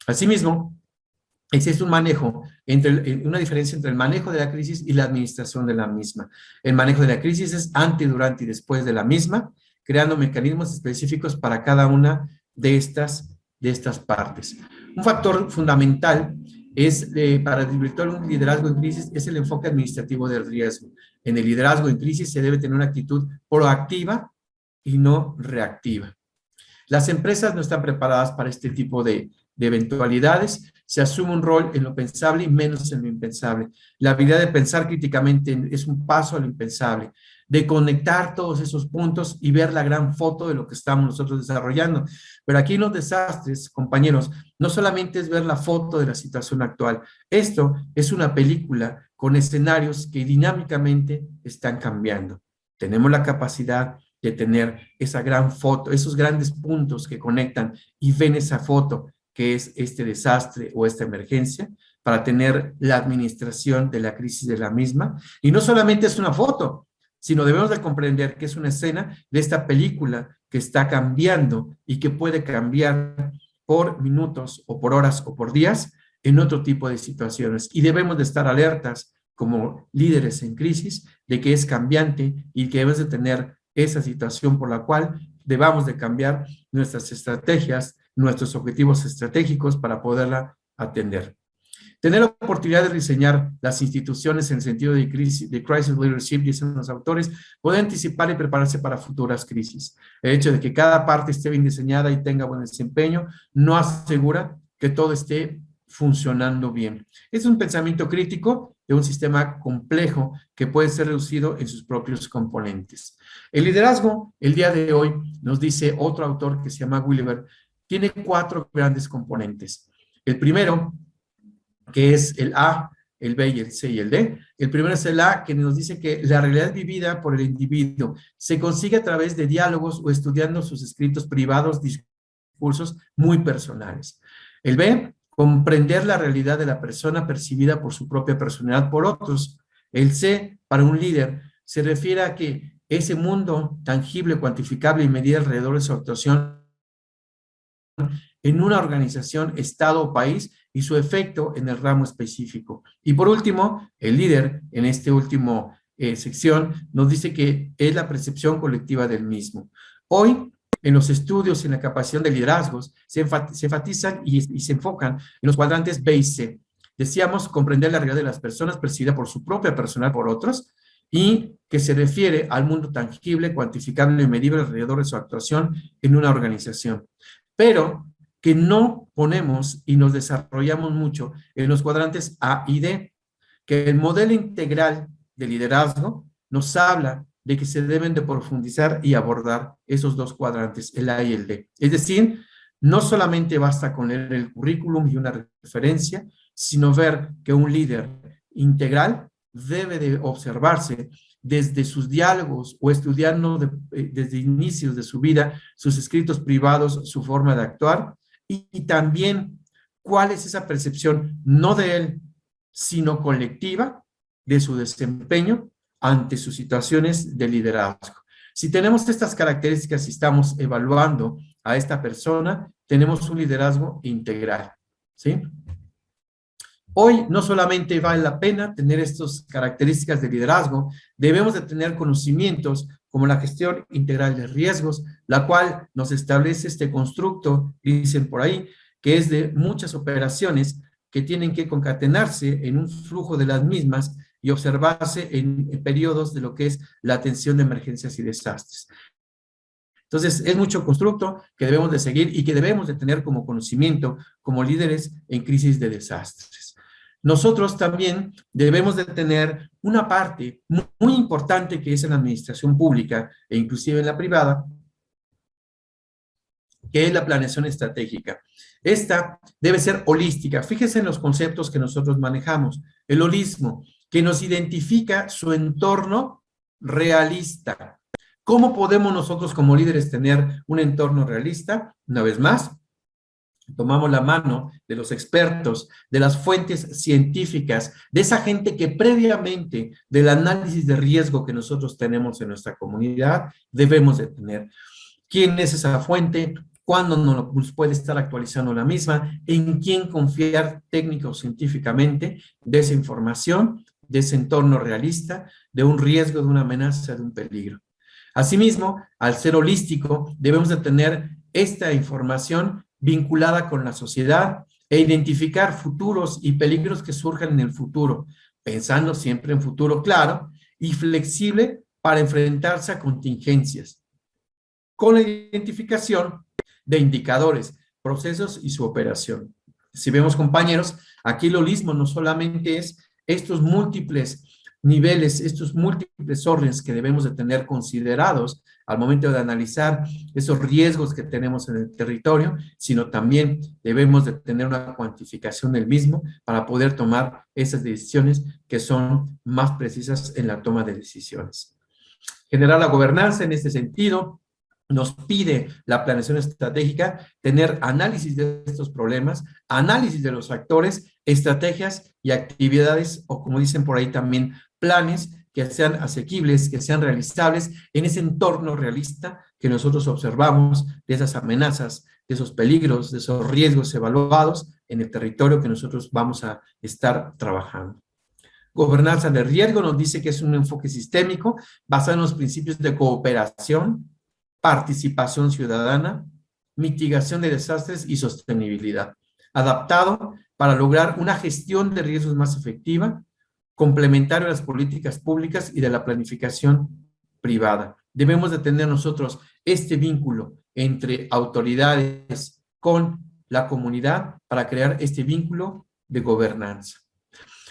D: Asimismo, existe un manejo, una diferencia entre el manejo de la crisis y la administración de la misma. El manejo de la crisis es antes, durante y después de la misma, creando mecanismos específicos para cada una de estas partes. Un factor fundamental es para desvirtuar un liderazgo en crisis es el enfoque administrativo del riesgo. En el liderazgo en crisis se debe tener una actitud proactiva y no reactiva. Las empresas no están preparadas para este tipo de eventualidades. Se asume un rol en lo pensable y menos en lo impensable. La habilidad de pensar críticamente es un paso a lo impensable, de conectar todos esos puntos y ver la gran foto de lo que estamos nosotros desarrollando. Pero aquí en los desastres, compañeros, no solamente es ver la foto de la situación actual. Esto es una película con escenarios que dinámicamente están cambiando. Tenemos la capacidad de tener esa gran foto, esos grandes puntos que conectan y ven esa foto que es este desastre o esta emergencia, para tener la administración de la crisis de la misma. Y no solamente es una foto, sino debemos de comprender que es una escena de esta película que está cambiando y que puede cambiar por minutos o por horas o por días en otro tipo de situaciones. Y debemos de estar alertas como líderes en crisis de que es cambiante y que debemos de tener esa situación por la cual debamos de cambiar nuestras estrategias, nuestros objetivos estratégicos para poderla atender. Tener la oportunidad de diseñar las instituciones en el sentido de crisis leadership, dicen los autores, poder anticipar y prepararse para futuras crisis. El hecho de que cada parte esté bien diseñada y tenga buen desempeño no asegura que todo esté funcionando bien. Es un pensamiento crítico de un sistema complejo que puede ser reducido en sus propios componentes. El liderazgo, el día de hoy, nos dice otro autor que se llama Williver, tiene 4 grandes componentes. El primero, que es el A, el B y el C y el D. El primero es el A, que nos dice que la realidad vivida por el individuo se consigue a través de diálogos o estudiando sus escritos privados, discursos muy personales. El B, comprender la realidad de la persona percibida por su propia personalidad por otros. El C, para un líder, se refiere a que ese mundo tangible, cuantificable y medido alrededor de su actuación en una organización, estado o país y su efecto en el ramo específico. Y por último, el líder, en este último sección, nos dice que es la percepción colectiva del mismo. Hoy, en los estudios en la capacitación de liderazgos, se enfatizan y se enfocan en los cuadrantes B y C. Decíamos comprender la realidad de las personas percibida por su propia personal por otros y que se refiere al mundo tangible, cuantificable y medible alrededor de su actuación en una organización. Pero que no ponemos y nos desarrollamos mucho en los cuadrantes A y D, que el modelo integral de liderazgo nos habla de que se deben de profundizar y abordar esos 2 cuadrantes, el A y el D. Es decir, no solamente basta con leer el currículum y una referencia, sino ver que un líder integral debe de observarse desde sus diálogos o estudiando desde inicios de su vida, sus escritos privados, su forma de actuar, y también cuál es esa percepción, no de él, sino colectiva, de su desempeño ante sus situaciones de liderazgo. Si tenemos estas características y estamos evaluando a esta persona, tenemos un liderazgo integral, ¿sí? Hoy no solamente vale la pena tener estas características de liderazgo, debemos de tener conocimientos como la gestión integral de riesgos, la cual nos establece este constructo, dicen por ahí, que es de muchas operaciones que tienen que concatenarse en un flujo de las mismas y observarse en periodos de lo que es la atención de emergencias y desastres. Entonces, es mucho constructo que debemos de seguir y que debemos de tener como conocimiento como líderes en crisis de desastres. Nosotros también debemos de tener una parte muy importante que es en la administración pública e inclusive en la privada, que es la planeación estratégica. Esta debe ser holística. Fíjense en los conceptos que nosotros manejamos. El holismo, que nos identifica su entorno realista. ¿Cómo podemos nosotros como líderes tener un entorno realista? Una vez más, tomamos la mano de los expertos, de las fuentes científicas, de esa gente que previamente del análisis de riesgo que nosotros tenemos en nuestra comunidad, debemos de tener. ¿Quién es esa fuente? ¿Cuándo nos puede estar actualizando la misma? ¿En quién confiar técnico o científicamente de esa información, de ese entorno realista, de un riesgo, de una amenaza, de un peligro? Asimismo, al ser holístico, debemos de tener esta información vinculada con la sociedad e identificar futuros y peligros que surjan en el futuro, pensando siempre en futuro claro y flexible para enfrentarse a contingencias, con la identificación de indicadores, procesos y su operación. Si vemos, compañeros, aquí el holismo no solamente es estos múltiples niveles, estos múltiples órdenes que debemos de tener considerados al momento de analizar esos riesgos que tenemos en el territorio, sino también debemos de tener una cuantificación del mismo para poder tomar esas decisiones que son más precisas en la toma de decisiones. Generar la gobernanza en este sentido nos pide la planeación estratégica, tener análisis de estos problemas, análisis de los actores, estrategias y actividades, o como dicen por ahí también, planes que sean asequibles, que sean realizables en ese entorno realista que nosotros observamos de esas amenazas, de esos peligros, de esos riesgos evaluados en el territorio que nosotros vamos a estar trabajando. Gobernanza de riesgo nos dice que es un enfoque sistémico basado en los principios de cooperación, participación ciudadana, mitigación de desastres y sostenibilidad, adaptado para lograr una gestión de riesgos más efectiva, complementario a las políticas públicas y de la planificación privada. Debemos de tener nosotros este vínculo entre autoridades con la comunidad para crear este vínculo de gobernanza.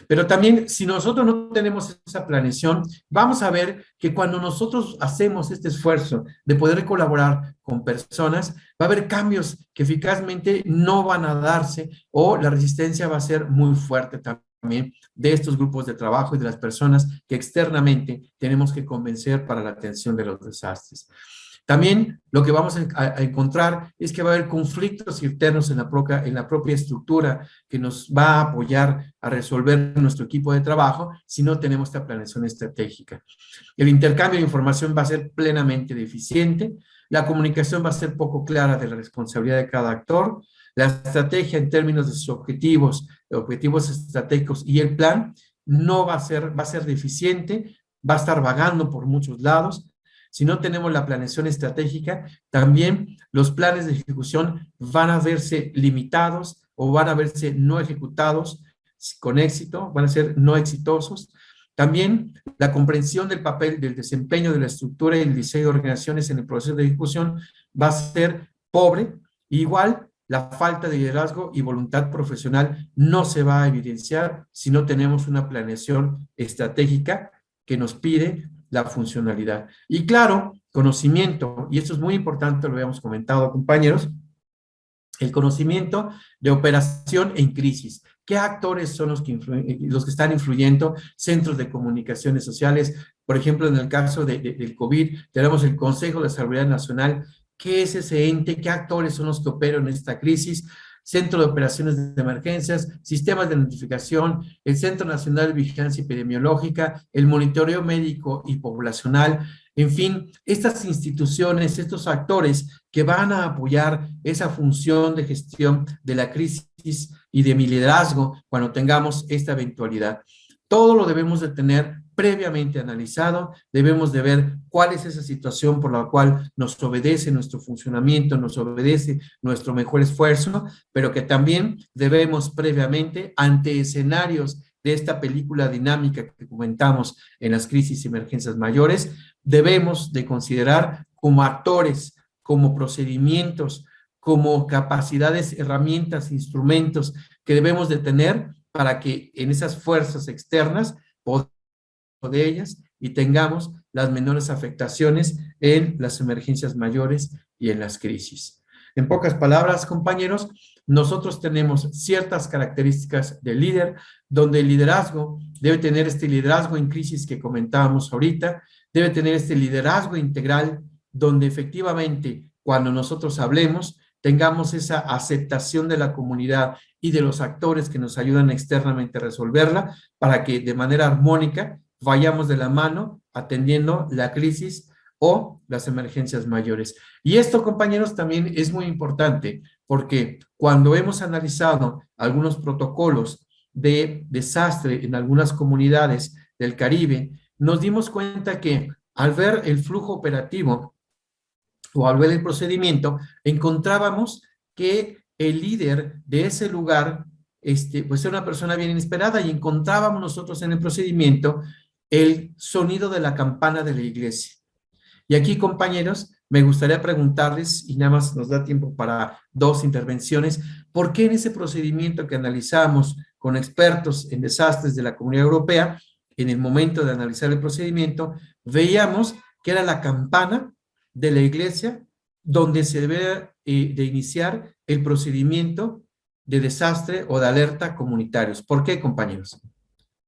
D: Pero también, si nosotros no tenemos esa planeación, vamos a ver que cuando nosotros hacemos este esfuerzo de poder colaborar con personas, va a haber cambios que eficazmente no van a darse o la resistencia va a ser muy fuerte también de estos grupos de trabajo y de las personas que externamente tenemos que convencer para la atención de los desastres. También lo que vamos a encontrar es que va a haber conflictos internos en la propia estructura que nos va a apoyar a resolver nuestro equipo de trabajo si no tenemos esta planeación estratégica. El intercambio de información va a ser plenamente deficiente, la comunicación va a ser poco clara de la responsabilidad de cada actor, la estrategia en términos de sus objetivos estratégicos y el plan no va a ser deficiente, va a estar vagando por muchos lados. Si no tenemos la planeación estratégica, también los planes de ejecución van a verse limitados o van a verse no ejecutados con éxito, van a ser no exitosos. También la comprensión del papel, del desempeño de la estructura y el diseño de organizaciones en el proceso de ejecución va a ser pobre. Igual, la falta de liderazgo y voluntad profesional no se va a evidenciar si no tenemos una planeación estratégica que nos pide la funcionalidad. Y claro, conocimiento, y esto es muy importante, lo habíamos comentado, compañeros, el conocimiento de operación en crisis. ¿Qué actores son los que están influyendo? Centros de comunicaciones sociales, por ejemplo, en el caso del COVID, tenemos el Consejo de Seguridad Nacional. ¿Qué es ese ente? ¿Qué actores son los que operan en esta crisis? Centro de Operaciones de Emergencias, Sistemas de Notificación, el Centro Nacional de Vigilancia Epidemiológica, el Monitoreo Médico y Poblacional, en fin, estas instituciones, estos actores que van a apoyar esa función de gestión de la crisis y de mi liderazgo cuando tengamos esta eventualidad. Todo lo debemos de tener previamente analizado, debemos de ver cuál es esa situación por la cual nos obedece nuestro funcionamiento, nos obedece nuestro mejor esfuerzo, pero que también debemos previamente, ante escenarios de esta película dinámica que comentamos en las crisis y emergencias mayores, debemos de considerar como actores, como procedimientos, como capacidades, herramientas, instrumentos que debemos de tener para que en esas fuerzas externas podamos de ellas y tengamos las menores afectaciones en las emergencias mayores y en las crisis. En pocas palabras, compañeros, nosotros tenemos ciertas características de líder, donde el liderazgo debe tener este liderazgo en crisis que comentábamos ahorita, debe tener este liderazgo integral, donde efectivamente cuando nosotros hablemos, tengamos esa aceptación de la comunidad y de los actores que nos ayudan externamente a resolverla, para que de manera armónica vayamos de la mano atendiendo la crisis o las emergencias mayores. Y esto, compañeros, también es muy importante, porque cuando hemos analizado algunos protocolos de desastre en algunas comunidades del Caribe, nos dimos cuenta que al ver el flujo operativo o al ver el procedimiento, encontrábamos que el líder de ese lugar, pues era una persona bien inesperada, y encontrábamos nosotros en el procedimiento el sonido de la campana de la iglesia. Y aquí, compañeros, me gustaría preguntarles, y nada más nos da tiempo para 2 intervenciones, ¿por qué en ese procedimiento que analizamos con expertos en desastres de la Comunidad Europea, en el momento de analizar el procedimiento, veíamos que era la campana de la iglesia donde se debe de iniciar el procedimiento de desastre o de alerta comunitarios? ¿Por qué, compañeros?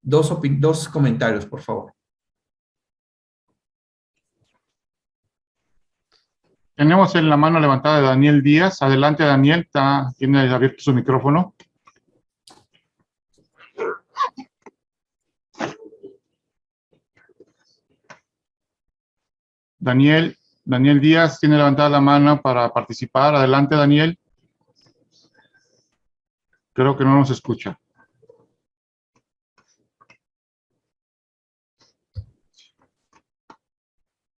D: 2 comentarios, por favor.
C: Tenemos en la mano levantada de Daniel Díaz. Adelante, Daniel, tiene abierto su micrófono. Daniel Díaz tiene levantada la mano para participar. Adelante, Daniel. Creo que no nos escucha.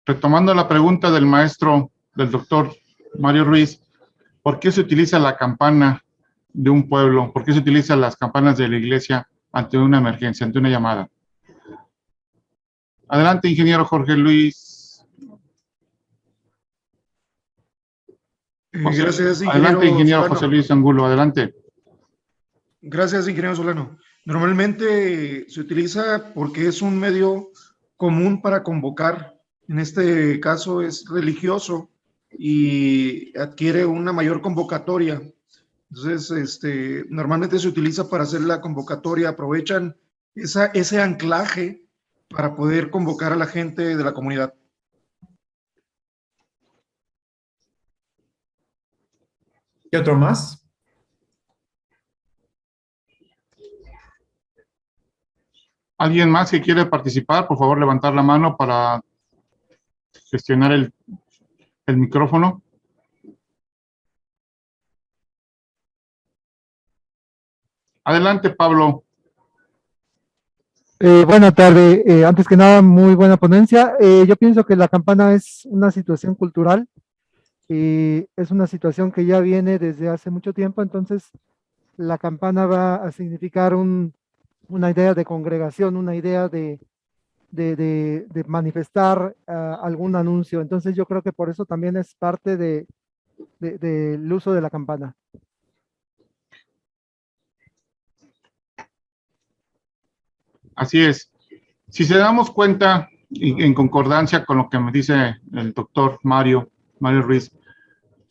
C: retomando la pregunta del maestro, del doctor Mario Ruiz, ¿por qué se utiliza la campana de un pueblo? ¿Por qué se utilizan las campanas de la iglesia ante una emergencia, ante una llamada? Adelante, ingeniero Jorge Luis.
F: Gracias, ingeniero
C: Adelante, ingeniero
F: Solano.
C: José Luis Angulo, adelante.
F: Gracias, ingeniero Solano. Normalmente se utiliza porque es un medio común para convocar. En este caso es religioso y adquiere una mayor convocatoria. Entonces, normalmente se utiliza para hacer la convocatoria. Aprovechan ese anclaje para poder convocar a la gente de la comunidad.
D: ¿Y otro más?
C: ¿Alguien más que quiere participar? Por favor, levantar la mano para gestionar el micrófono. Adelante, Pablo.
G: Buenas tardes. Antes que nada, muy buena ponencia. Yo pienso que la campana es una situación cultural y es una situación que ya viene desde hace mucho tiempo. Entonces, la campana va a significar una idea de congregación, una idea de manifestar algún anuncio. Entonces, yo creo que por eso también es parte del uso de la campana.
C: Así es. Si se damos cuenta, y en concordancia con lo que me dice el doctor Mario Ruiz,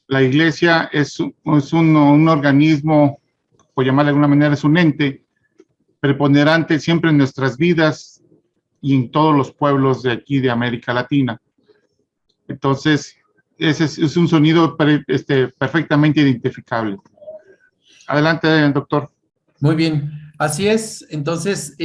C: la iglesia es un organismo, por llamarle de alguna manera, es un ente preponderante siempre en nuestras vidas y en todos los pueblos de aquí de América Latina. Entonces, ese es un sonido perfectamente identificable. Adelante, doctor.
D: Muy bien, así es. Entonces,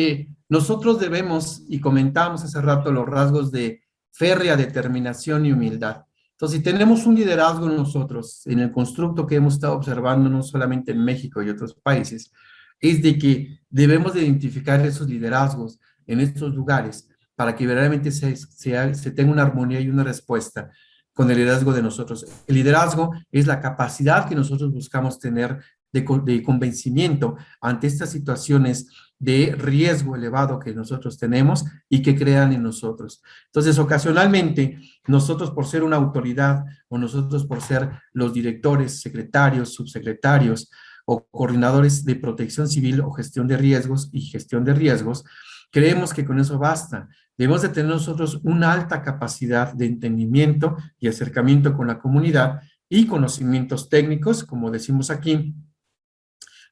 D: nosotros debemos, y comentábamos hace rato, los rasgos de férrea determinación y humildad. Entonces, si tenemos un liderazgo nosotros, en el constructo que hemos estado observando, no solamente en México y otros países, es de que debemos de identificar esos liderazgos en estos lugares para que verdaderamente se tenga una armonía y una respuesta con el liderazgo de nosotros. El liderazgo es la capacidad que nosotros buscamos tener de convencimiento ante estas situaciones de riesgo elevado que nosotros tenemos y que crean en nosotros. Entonces, ocasionalmente, nosotros por ser una autoridad o nosotros por ser los directores, secretarios, subsecretarios o coordinadores de protección civil o gestión de riesgos y gestión de riesgos, creemos que con eso basta. Debemos de tener nosotros una alta capacidad de entendimiento y acercamiento con la comunidad y conocimientos técnicos, como decimos aquí,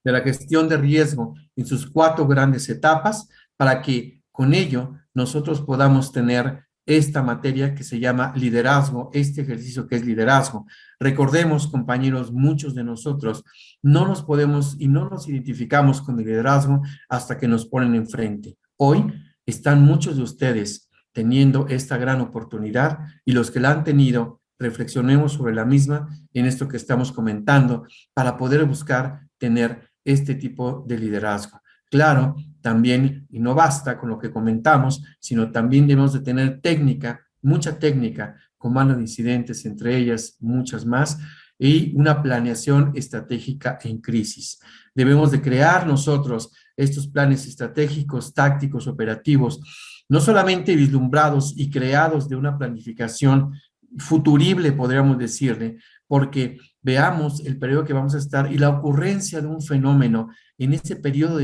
D: de la gestión de riesgo en sus 4 grandes etapas, para que con ello nosotros podamos tener esta materia que se llama liderazgo, este ejercicio que es liderazgo. Recordemos, compañeros, muchos de nosotros no nos podemos y no nos identificamos con el liderazgo hasta que nos ponen enfrente. Hoy están muchos de ustedes teniendo esta gran oportunidad y los que la han tenido, reflexionemos sobre la misma en esto que estamos comentando para poder buscar tener este tipo de liderazgo. Claro, también, y no basta con lo que comentamos, sino también debemos de tener técnica, mucha técnica, comando de incidentes, entre ellas muchas más, y una planeación estratégica en crisis. Debemos de crear nosotros estos planes estratégicos, tácticos, operativos, no solamente vislumbrados y creados de una planificación futurible, podríamos decirle, porque veamos el periodo que vamos a estar y la ocurrencia de un fenómeno en ese periodo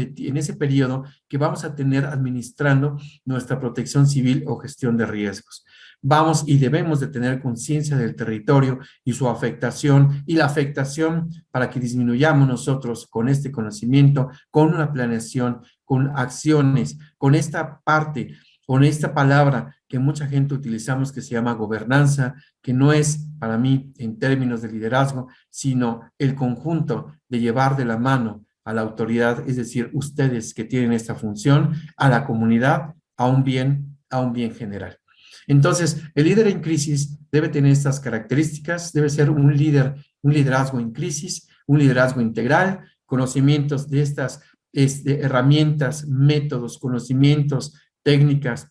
D: que vamos a tener administrando nuestra protección civil o gestión de riesgos. Vamos y debemos de tener conciencia del territorio y su afectación y la afectación para que disminuyamos nosotros con este conocimiento, con una planeación, con acciones, con esta parte, con esta palabra que mucha gente utilizamos que se llama gobernanza, que no es para mí en términos de liderazgo, sino el conjunto de llevar de la mano a la autoridad, es decir, ustedes que tienen esta función, a la comunidad, a un bien general. Entonces, el líder en crisis debe tener estas características, debe ser un liderazgo en crisis, un liderazgo integral, conocimientos de estas herramientas, métodos, conocimientos, técnicas,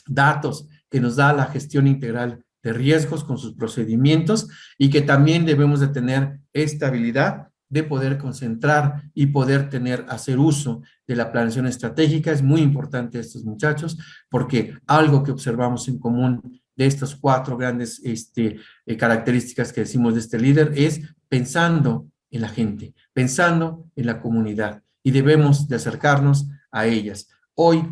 D: datos que nos da la gestión integral de riesgos con sus procedimientos y que también debemos de tener esta habilidad de poder concentrar y poder hacer uso de la planeación estratégica. Es muy importante estos muchachos, porque algo que observamos en común de estas 4 grandes características que decimos de este líder es pensando en la gente, pensando en la comunidad, y debemos de acercarnos a ellas. Hoy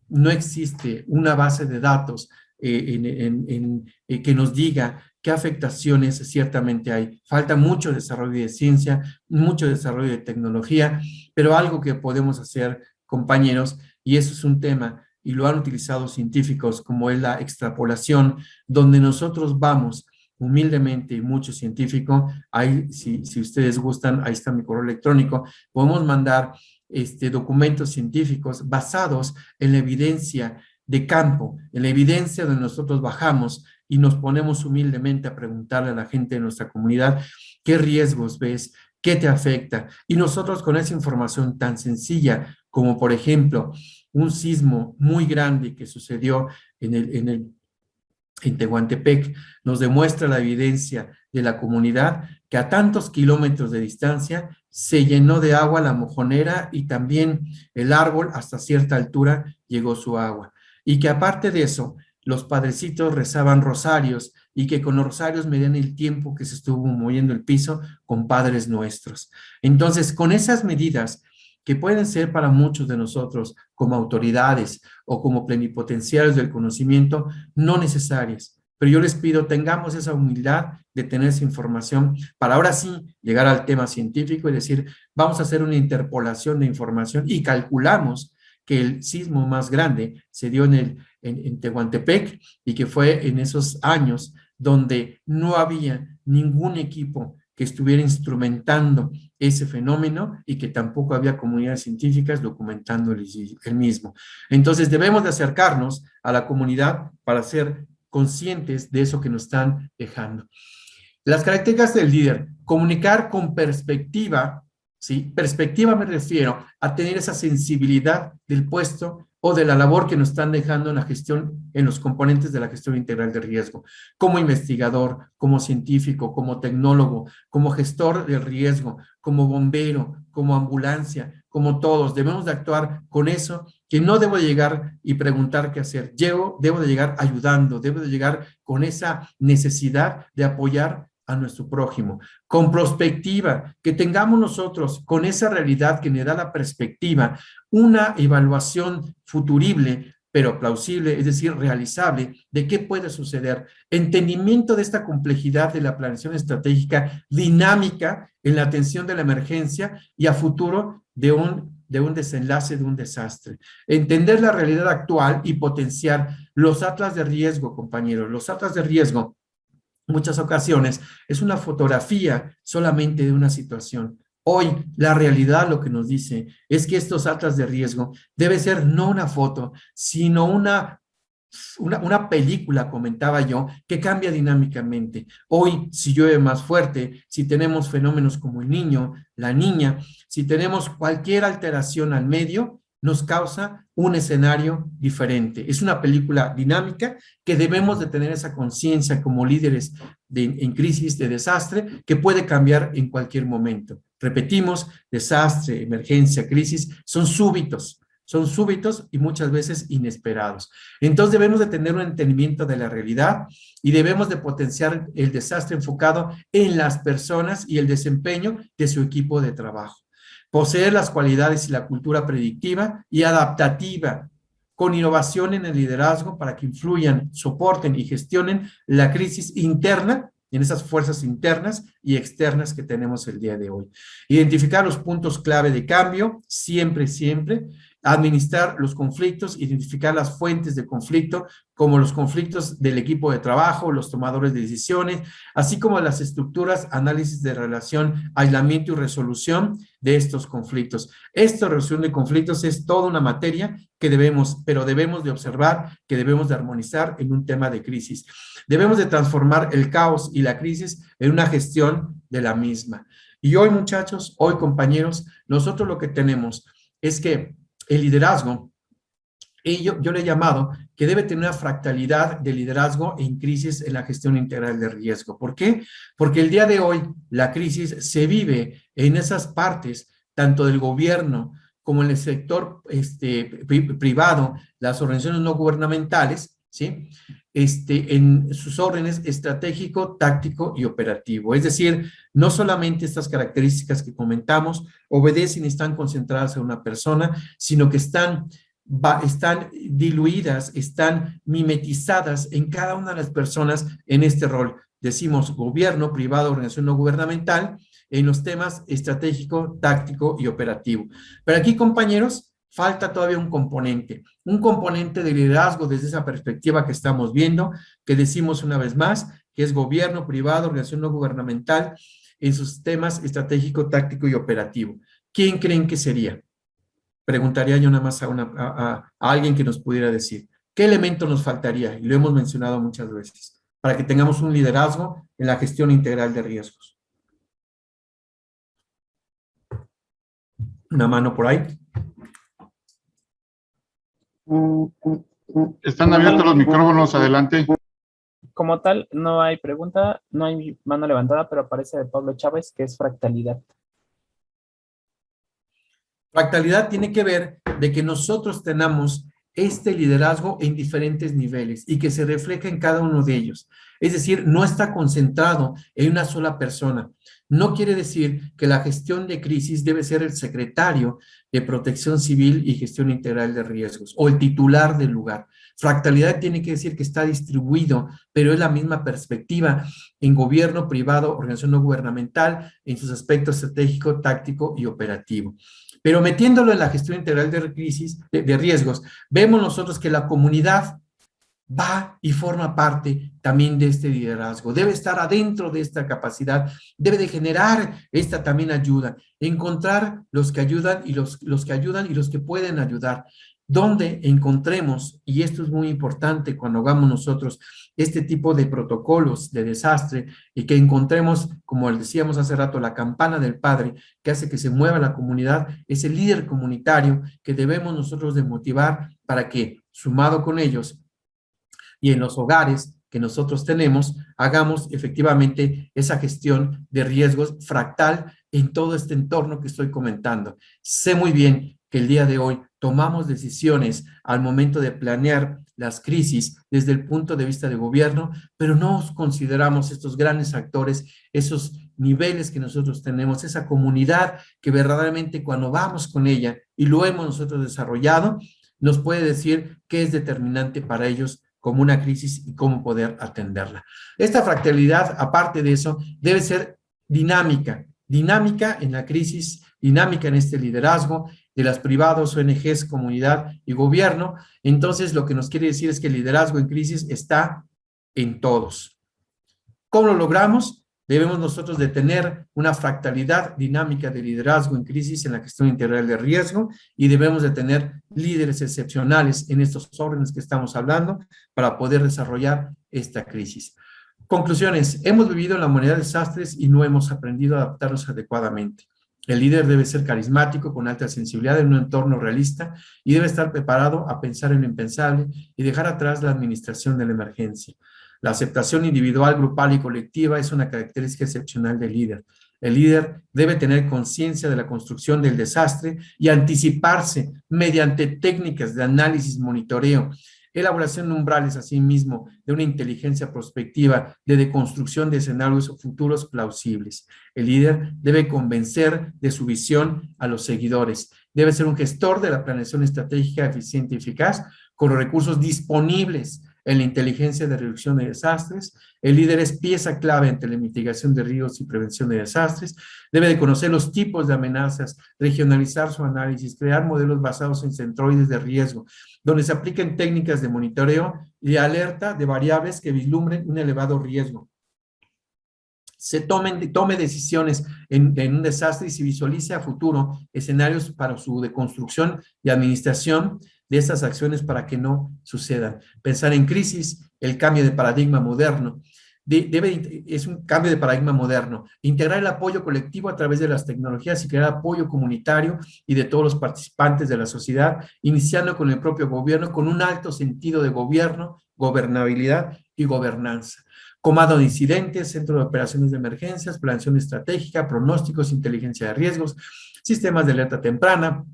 D: no existe una base de datos que nos diga qué afectaciones ciertamente hay. Falta mucho desarrollo de ciencia, mucho desarrollo de tecnología, pero algo que podemos hacer, compañeros, y eso es un tema, y lo han utilizado científicos, como es la extrapolación, donde nosotros vamos humildemente, y mucho científico, ahí, si ustedes gustan, ahí está mi correo electrónico, podemos mandar documentos científicos basados en la evidencia de campo, en la evidencia donde nosotros bajamos y nos ponemos humildemente a preguntarle a la gente de nuestra comunidad, ¿qué riesgos ves? ¿Qué te afecta? Y nosotros con esa información tan sencilla como, por ejemplo, un sismo muy grande que sucedió en Tehuantepec, nos demuestra la evidencia de la comunidad que a tantos kilómetros de distancia se llenó de agua la mojonera y también el árbol hasta cierta altura llegó su agua. Y que aparte de eso, los padrecitos rezaban rosarios y que con los rosarios medían el tiempo que se estuvo moviendo el piso con Padres Nuestros. Entonces, con esas medidas que pueden ser para muchos de nosotros como autoridades o como plenipotenciarios del conocimiento, no necesarias. Pero yo les pido, tengamos esa humildad de tener esa información para ahora sí llegar al tema científico y decir, vamos a hacer una interpolación de información y calculamos que el sismo más grande se dio en Tehuantepec y que fue en esos años donde no había ningún equipo que estuviera instrumentando ese fenómeno y que tampoco había comunidades científicas documentando el mismo. Entonces debemos de acercarnos a la comunidad para ser conscientes de eso que nos están dejando. Las características del líder: comunicar con perspectiva, ¿sí? Perspectiva me refiero a tener esa sensibilidad del puesto o de la labor que nos están dejando en la gestión, en los componentes de la gestión integral de riesgo, como investigador, como científico, como tecnólogo, como gestor del riesgo, como bombero, como ambulancia, como todos. Debemos de actuar con eso, que no debo llegar y preguntar qué hacer. Debo de llegar ayudando, debo de llegar con esa necesidad de apoyar a nuestro prójimo, con prospectiva, que tengamos nosotros con esa realidad que me da la perspectiva, una evaluación futurible, pero plausible, es decir, realizable, de qué puede suceder, entendimiento de esta complejidad de la planeación estratégica dinámica en la atención de la emergencia y a futuro de un desenlace de un desastre. Entender la realidad actual y potenciar los atlas de riesgo, compañeros. Los atlas de riesgo, muchas ocasiones, es una fotografía solamente de una situación. Hoy, la realidad lo que nos dice es que estos atlas de riesgo debe ser no una foto, sino una película, comentaba yo, que cambia dinámicamente. Hoy, si llueve más fuerte, si tenemos fenómenos como el niño, la niña, si tenemos cualquier alteración al medio, nos causa un escenario diferente. Es una película dinámica que debemos de tener esa conciencia como líderes en crisis de desastre que puede cambiar en cualquier momento. Repetimos, desastre, emergencia, crisis, son súbitos y muchas veces inesperados. Entonces debemos de tener un entendimiento de la realidad y debemos de potenciar el desastre enfocado en las personas y el desempeño de su equipo de trabajo. Poseer las cualidades y la cultura predictiva y adaptativa, con innovación en el liderazgo para que influyan, soporten y gestionen la crisis interna en esas fuerzas internas y externas que tenemos el día de hoy. Identificar los puntos clave de cambio, siempre, administrar los conflictos, identificar las fuentes de conflicto, como los conflictos del equipo de trabajo, los tomadores de decisiones, así como las estructuras, análisis de relación, aislamiento y resolución de estos conflictos. Esta resolución de conflictos es toda una materia que debemos de observar, que debemos de armonizar en un tema de crisis. Debemos de transformar el caos y la crisis en una gestión de la misma. Y hoy, muchachos, hoy, compañeros, nosotros lo que tenemos es que el liderazgo yo le he llamado que debe tener una fractalidad de liderazgo en crisis en la gestión integral de riesgo. ¿Por qué? Porque el día de hoy la crisis se vive en esas partes, tanto del gobierno como en el sector privado, las organizaciones no gubernamentales, ¿sí? En sus órdenes estratégico, táctico y operativo. Es decir, no solamente estas características que comentamos obedecen y están concentradas en una persona, sino que están diluidas, están mimetizadas en cada una de las personas en este rol. Decimos gobierno, privado, organización no gubernamental, en los temas estratégico, táctico y operativo. Pero aquí, compañeros, falta todavía un componente de liderazgo desde esa perspectiva que estamos viendo, que decimos una vez más, que es gobierno, privado, organización no gubernamental, en sus temas estratégico, táctico y operativo. ¿Quién creen que sería? Preguntaría yo nada más a alguien que nos pudiera decir, ¿qué elemento nos faltaría? Y lo hemos mencionado muchas veces, para que tengamos un liderazgo en la gestión integral de riesgos. Una mano por ahí.
C: Están abiertos los micrófonos, adelante.
H: Como tal, no hay pregunta, no hay mano levantada, pero aparece de Pablo Chávez, que es fractalidad.
D: Fractalidad tiene que ver de que nosotros tenemos este liderazgo en diferentes niveles y que se refleja en cada uno de ellos. Es decir, no está concentrado en una sola persona. No quiere decir que la gestión de crisis debe ser el secretario de Protección Civil y Gestión Integral de Riesgos o el titular del lugar. Fractalidad tiene que decir que está distribuido, pero es la misma perspectiva en gobierno, privado, organización no gubernamental, en sus aspectos estratégico, táctico y operativo. Pero metiéndolo en la gestión integral de crisis, de riesgos, vemos nosotros que la comunidad va y forma parte también de este liderazgo, debe estar adentro de esta capacidad, debe de generar esta también ayuda, encontrar los que ayudan y los que ayudan y los que pueden ayudar. Donde encontremos, y esto es muy importante cuando hagamos nosotros este tipo de protocolos de desastre y que encontremos, como decíamos hace rato, la campana del Padre que hace que se mueva la comunidad, es el líder comunitario que debemos nosotros de motivar para que, sumado con ellos y en los hogares que nosotros tenemos, hagamos efectivamente esa gestión de riesgos fractal en todo este entorno que estoy comentando. Sé muy bien que el día de hoy tomamos decisiones al momento de planear las crisis desde el punto de vista de gobierno, pero no consideramos estos grandes actores, esos niveles que nosotros tenemos, esa comunidad que verdaderamente cuando vamos con ella y lo hemos nosotros desarrollado, nos puede decir qué es determinante para ellos como una crisis y cómo poder atenderla. Esta fractalidad, aparte de eso, debe ser dinámica en la crisis, dinámica en este liderazgo de las privados, ONGs, comunidad y gobierno. Entonces, lo que nos quiere decir es que el liderazgo en crisis está en todos. ¿Cómo lo logramos? Debemos nosotros de tener una fractalidad dinámica de liderazgo en crisis en la gestión integral de riesgo y debemos de tener líderes excepcionales en estos órdenes que estamos hablando para poder desarrollar esta crisis. Conclusiones. Hemos vivido en la humanidad desastres y no hemos aprendido a adaptarnos adecuadamente. El líder debe ser carismático, con alta sensibilidad en un entorno realista y debe estar preparado a pensar en lo impensable y dejar atrás la administración de la emergencia. La aceptación individual, grupal y colectiva es una característica excepcional del líder. El líder debe tener conciencia de la construcción del desastre y anticiparse mediante técnicas de análisis, monitoreo, elaboración de umbrales, asimismo, de una inteligencia prospectiva, de deconstrucción de escenarios futuros plausibles. El líder debe convencer de su visión a los seguidores. Debe ser un gestor de la planeación estratégica eficiente y eficaz con los recursos disponibles en la inteligencia de reducción de desastres. El líder es pieza clave entre la mitigación de riesgos y prevención de desastres. Debe de conocer los tipos de amenazas, regionalizar su análisis, crear modelos basados en centroides de riesgo, donde se apliquen técnicas de monitoreo y de alerta de variables que vislumbren un elevado riesgo. Tome decisiones en un desastre y se visualice a futuro escenarios para su deconstrucción y administración de estas acciones para que no sucedan. Pensar en crisis, el cambio de paradigma moderno. es un cambio de paradigma moderno. Integrar el apoyo colectivo a través de las tecnologías y crear apoyo comunitario y de todos los participantes de la sociedad, iniciando con el propio gobierno, con un alto sentido de gobierno, gobernabilidad y gobernanza. Comando de incidentes, centro de operaciones de emergencias, planeación estratégica, pronósticos, inteligencia de riesgos, sistemas de alerta temprana,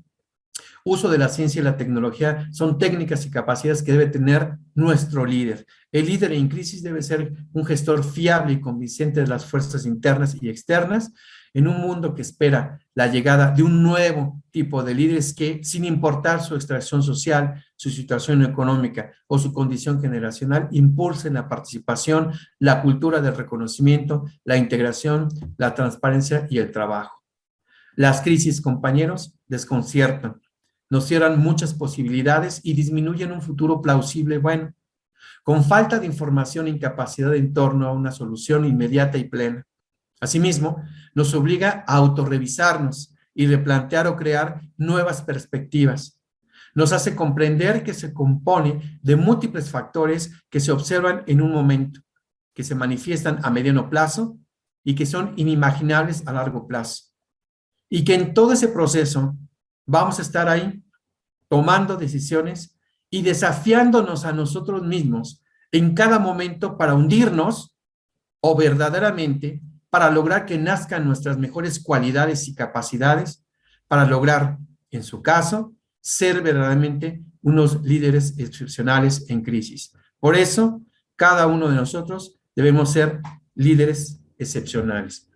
D: uso de la ciencia y la tecnología son técnicas y capacidades que debe tener nuestro líder. El líder en crisis debe ser un gestor fiable y convincente de las fuerzas internas y externas en un mundo que espera la llegada de un nuevo tipo de líderes que, sin importar su extracción social, su situación económica o su condición generacional, impulsen la participación, la cultura del reconocimiento, la integración, la transparencia y el trabajo. Las crisis, compañeros, desconciertan, nos cierran muchas posibilidades y disminuyen un futuro plausible bueno, con falta de información e incapacidad en torno a una solución inmediata y plena. Asimismo, nos obliga a autorrevisarnos y replantear o crear nuevas perspectivas. Nos hace comprender que se compone de múltiples factores que se observan en un momento, que se manifiestan a mediano plazo y que son inimaginables a largo plazo. Y que en todo ese proceso vamos a estar ahí tomando decisiones y desafiándonos a nosotros mismos en cada momento para hundirnos o verdaderamente para lograr que nazcan nuestras mejores cualidades y capacidades, para lograr, en su caso, ser verdaderamente unos líderes excepcionales en crisis. Por eso, cada uno de nosotros debemos ser líderes excepcionales.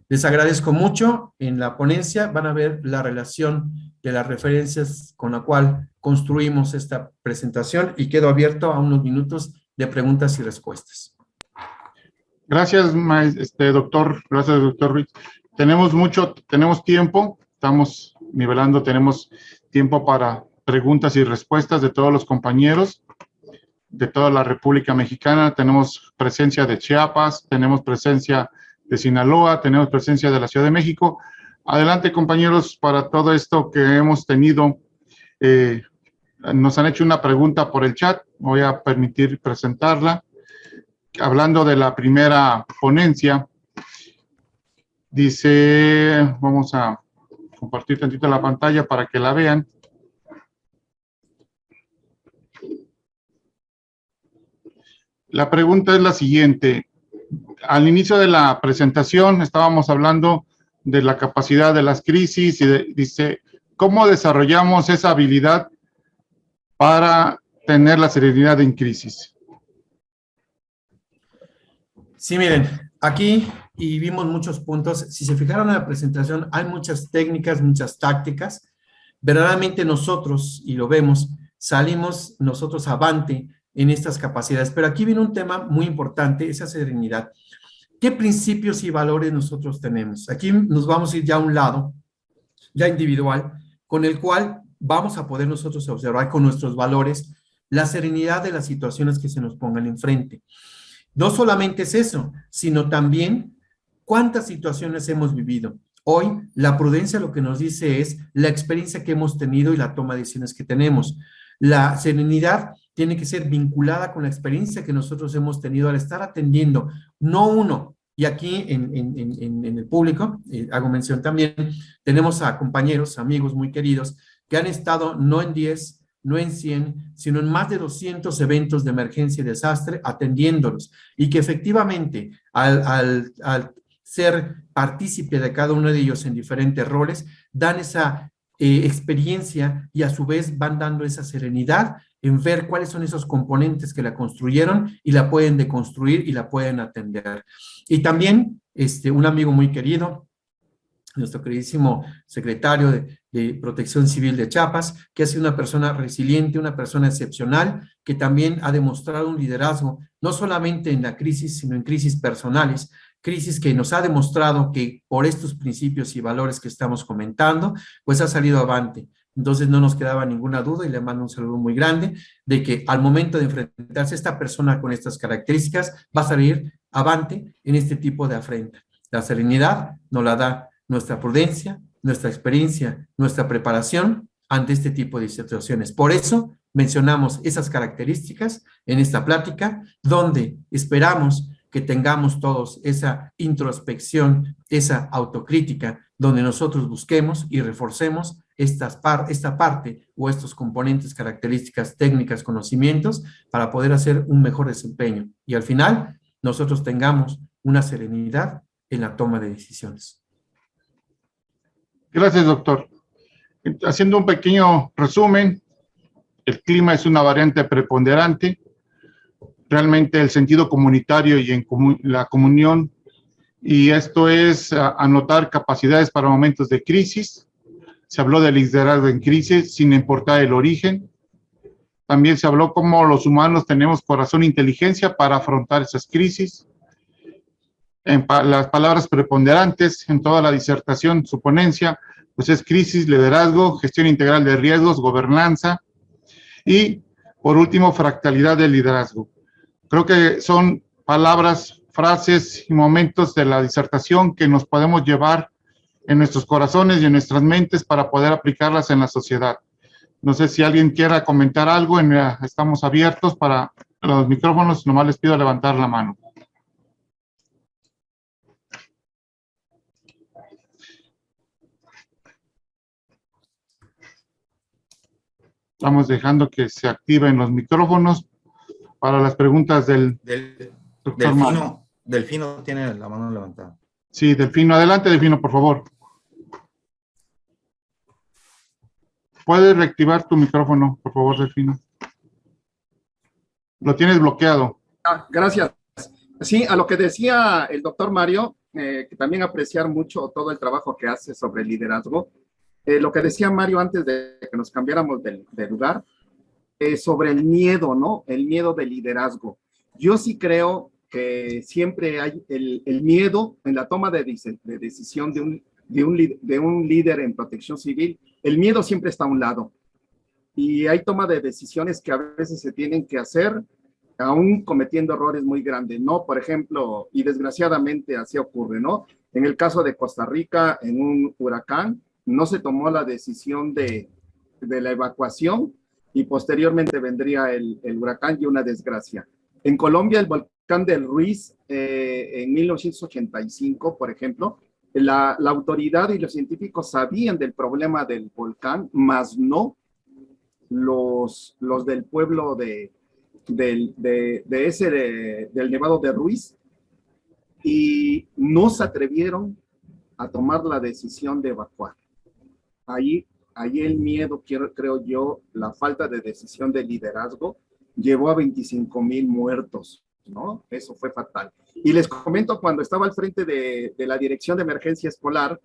D: Les agradezco mucho. En la ponencia van a ver la relación de las referencias con la cual construimos esta presentación y quedo abierto a unos minutos de preguntas y respuestas.
C: Gracias, doctor. Gracias, doctor Ruiz. Tenemos tiempo, estamos nivelando, tenemos tiempo para preguntas y respuestas de todos los compañeros de toda la República Mexicana. Tenemos presencia de Chiapas, tenemos presencia de Sinaloa, tenemos presencia de la Ciudad de México. Adelante, compañeros, para todo esto que hemos tenido. Nos han hecho una pregunta por el chat, voy a permitir presentarla. Hablando de la primera ponencia, dice, vamos a compartir tantito la pantalla para que la vean. La pregunta es la siguiente. Al inicio de la presentación estábamos hablando de la capacidad de las crisis y dice, ¿cómo desarrollamos esa habilidad para tener la serenidad en crisis?
D: Sí, miren, aquí y vimos muchos puntos. Si se fijaron en la presentación, hay muchas técnicas, muchas tácticas. Verdaderamente nosotros, y lo vemos, salimos nosotros avante en estas capacidades. Pero aquí viene un tema muy importante, esa serenidad. ¿Qué principios y valores nosotros tenemos? Aquí nos vamos a ir ya a un lado, ya individual, con el cual vamos a poder nosotros observar con nuestros valores la serenidad de las situaciones que se nos pongan enfrente. No solamente es eso, sino también cuántas situaciones hemos vivido. Hoy, la prudencia lo que nos dice es la experiencia que hemos tenido y la toma de decisiones que tenemos. La serenidad tiene que ser vinculada con la experiencia que nosotros hemos tenido al estar atendiendo, no uno, y aquí en el público, hago mención también, tenemos a compañeros, amigos muy queridos, que han estado no en 10, no en 100, sino en más de 200 eventos de emergencia y desastre atendiéndolos, y que efectivamente al ser partícipe de cada uno de ellos en diferentes roles, dan esa experiencia y a su vez van dando esa serenidad en ver cuáles son esos componentes que la construyeron y la pueden deconstruir y la pueden atender. Y también un amigo muy querido, nuestro queridísimo secretario de Protección Civil de Chiapas, que ha sido una persona resiliente, una persona excepcional, que también ha demostrado un liderazgo, no solamente en la crisis, sino en crisis personales, crisis que nos ha demostrado que por estos principios y valores que estamos comentando, pues ha salido avante. Entonces no nos quedaba ninguna duda y le mando un saludo muy grande de que al momento de enfrentarse esta persona con estas características va a salir avante en este tipo de afrenta. La serenidad nos la da nuestra prudencia, nuestra experiencia, nuestra preparación ante este tipo de situaciones. Por eso mencionamos esas características en esta plática donde esperamos que tengamos todos esa introspección, esa autocrítica, donde nosotros busquemos y reforcemos esta parte o estos componentes, características, técnicas, conocimientos, para poder hacer un mejor desempeño. Y al final, nosotros tengamos una serenidad en la toma de decisiones.
C: Gracias, doctor. Haciendo un pequeño resumen, el clima es una variante preponderante. Realmente el sentido comunitario y la comunión, y esto es anotar capacidades para momentos de crisis. Se habló del liderazgo en crisis sin importar el origen. También se habló cómo los humanos tenemos corazón e inteligencia para afrontar esas crisis. Las palabras preponderantes en toda la disertación, su ponencia, pues es crisis, liderazgo, gestión integral de riesgos, gobernanza y, por último, fractalidad del liderazgo. Creo que son palabras, frases y momentos de la disertación que nos podemos llevar en nuestros corazones y en nuestras mentes para poder aplicarlas en la sociedad. No sé si alguien quiera comentar algo, estamos abiertos para los micrófonos, nomás les pido levantar la mano. Estamos dejando que se activen los micrófonos para las preguntas del doctor Mario.
A: Delfino tiene la mano levantada.
C: Sí, Delfino. Adelante, Delfino, por favor. ¿Puedes reactivar tu micrófono, por favor, Delfino? Lo tienes bloqueado.
I: Gracias. Sí, a lo que decía el doctor Mario, que también apreciar mucho todo el trabajo que hace sobre el liderazgo. Lo que decía Mario antes de que nos cambiáramos de lugar, sobre el miedo, ¿no? El miedo del liderazgo. Yo sí creo que siempre hay el miedo en la toma de decisión de un líder en protección civil. El miedo siempre está a un lado. Y hay toma de decisiones que a veces se tienen que hacer, aún cometiendo errores muy grandes, ¿no? Por ejemplo, y desgraciadamente así ocurre, ¿no? En el caso de Costa Rica, en un huracán, no se tomó la decisión de la evacuación y posteriormente vendría el huracán y una desgracia. En Colombia, el volcán del Ruiz, en 1985, por ejemplo, la autoridad y los científicos sabían del problema del volcán, mas no los del pueblo del Nevado de Ruiz, y no se atrevieron a tomar la decisión de evacuar. Ahí el miedo, creo yo, la falta de decisión de liderazgo, llevó a 25,000 muertos, ¿no? Eso fue fatal. Y les comento, cuando estaba al frente de la Dirección de Emergencia Escolar,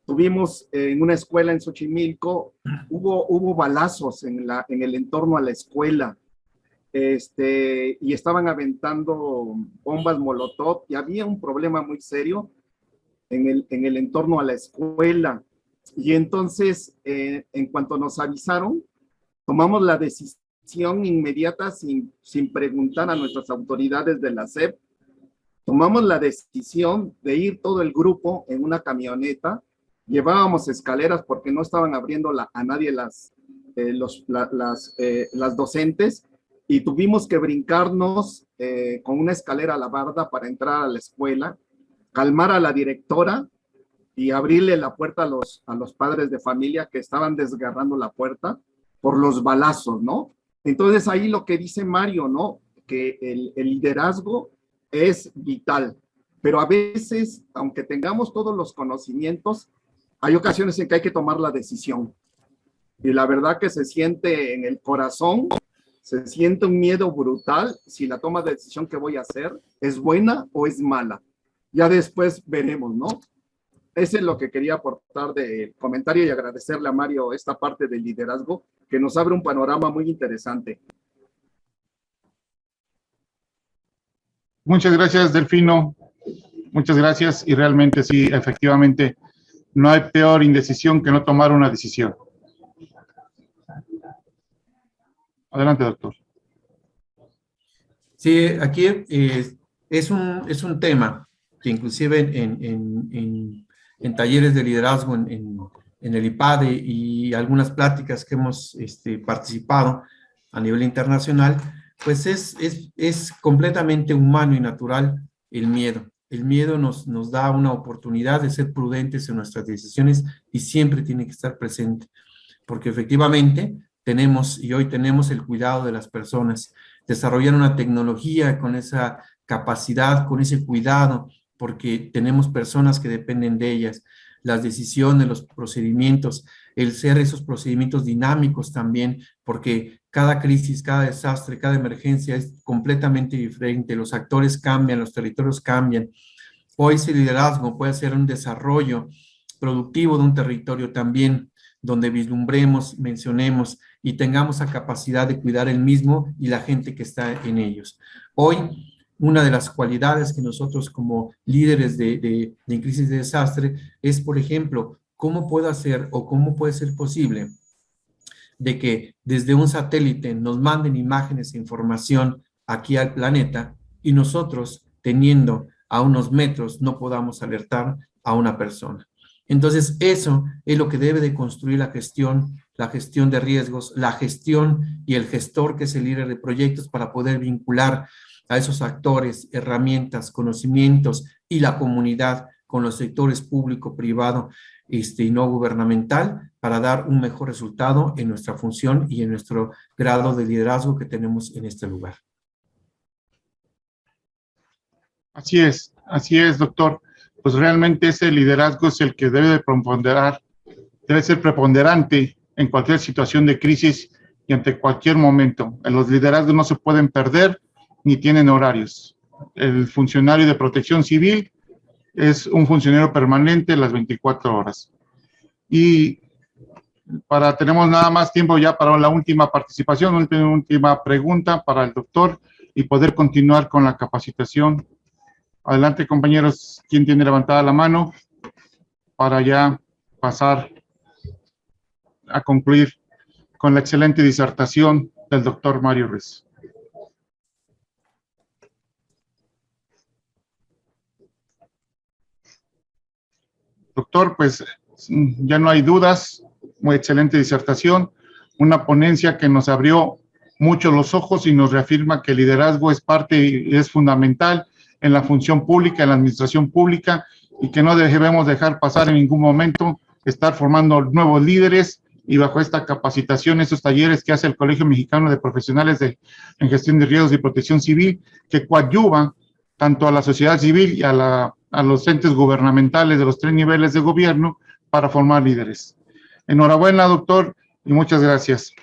I: tuvimos en una escuela en Xochimilco, hubo balazos en el entorno a la escuela, y estaban aventando bombas molotov, y había un problema muy serio en el entorno a la escuela. Y entonces, en cuanto nos avisaron, tomamos la decisión inmediata sin preguntar a nuestras autoridades de la SEP. Tomamos la decisión de ir todo el grupo en una camioneta. Llevábamos escaleras porque no estaban abriendo a nadie las docentes, y tuvimos que brincarnos con una escalera a la barda para entrar a la escuela, calmar a la directora y abrirle la puerta a los padres de familia que estaban desgarrando la puerta por los balazos, ¿no? Entonces ahí lo que dice Mario, ¿no? Que el liderazgo es vital, pero a veces, aunque tengamos todos los conocimientos, hay ocasiones en que hay que tomar la decisión. Y la verdad que se siente en el corazón, se siente un miedo brutal si la toma de decisión que voy a hacer es buena o es mala. Ya después veremos, ¿no? Ese es lo que quería aportar del comentario, y agradecerle a Mario esta parte del liderazgo que nos abre un panorama muy interesante.
C: Muchas gracias, Delfino. Muchas gracias. Y realmente sí, efectivamente, no hay peor indecisión que no tomar una decisión. Adelante, doctor.
D: Sí, aquí es un tema que inclusive en talleres de liderazgo en el IPADE y algunas pláticas que hemos participado a nivel internacional, pues es completamente humano y natural el miedo. El miedo nos da una oportunidad de ser prudentes en nuestras decisiones y siempre tiene que estar presente, porque efectivamente hoy tenemos el cuidado de las personas, desarrollar una tecnología con esa capacidad, con ese cuidado, porque tenemos personas que dependen de ellas, las decisiones, los procedimientos, el ser esos procedimientos dinámicos también, porque cada crisis, cada desastre, cada emergencia es completamente diferente, los actores cambian, los territorios cambian. Hoy ese liderazgo puede ser un desarrollo productivo de un territorio también, donde vislumbremos, mencionemos y tengamos la capacidad de cuidar el mismo y la gente que está en ellos. Hoy, una de las cualidades que nosotros como líderes de crisis de desastre es, por ejemplo, cómo puedo hacer o cómo puede ser posible de que desde un satélite nos manden imágenes e información aquí al planeta y nosotros, teniendo a unos metros, no podamos alertar a una persona. Entonces, eso es lo que debe de construir la gestión de riesgos, la gestión y el gestor que es el líder de proyectos para poder vincular a esos actores, herramientas, conocimientos y la comunidad con los sectores público, privado y no gubernamental para dar un mejor resultado en nuestra función y en nuestro grado de liderazgo que tenemos en este lugar.
C: Así es, doctor. Pues realmente ese liderazgo es el que debe ser preponderante en cualquier situación de crisis y ante cualquier momento. Los liderazgos no se pueden perder ni tienen horarios. El funcionario de protección civil es un funcionario permanente las 24 horas. Y tenemos nada más tiempo ya para la última participación, última pregunta para el doctor y poder continuar con la capacitación. Adelante, compañeros. ¿Quién tiene levantada la mano para ya pasar a concluir con la excelente disertación del doctor Mario Ruiz? Doctor, pues ya no hay dudas, muy excelente disertación, una ponencia que nos abrió mucho los ojos y nos reafirma que el liderazgo es parte y es fundamental en la función pública, en la administración pública, y que no debemos dejar pasar en ningún momento, estar formando nuevos líderes y bajo esta capacitación, estos talleres que hace el Colegio Mexicano de Profesionales en Gestión de Riesgos y Protección Civil, que coadyuva tanto a la sociedad civil y a los entes gubernamentales de los 3 niveles de gobierno para formar líderes. Enhorabuena, doctor, y muchas gracias.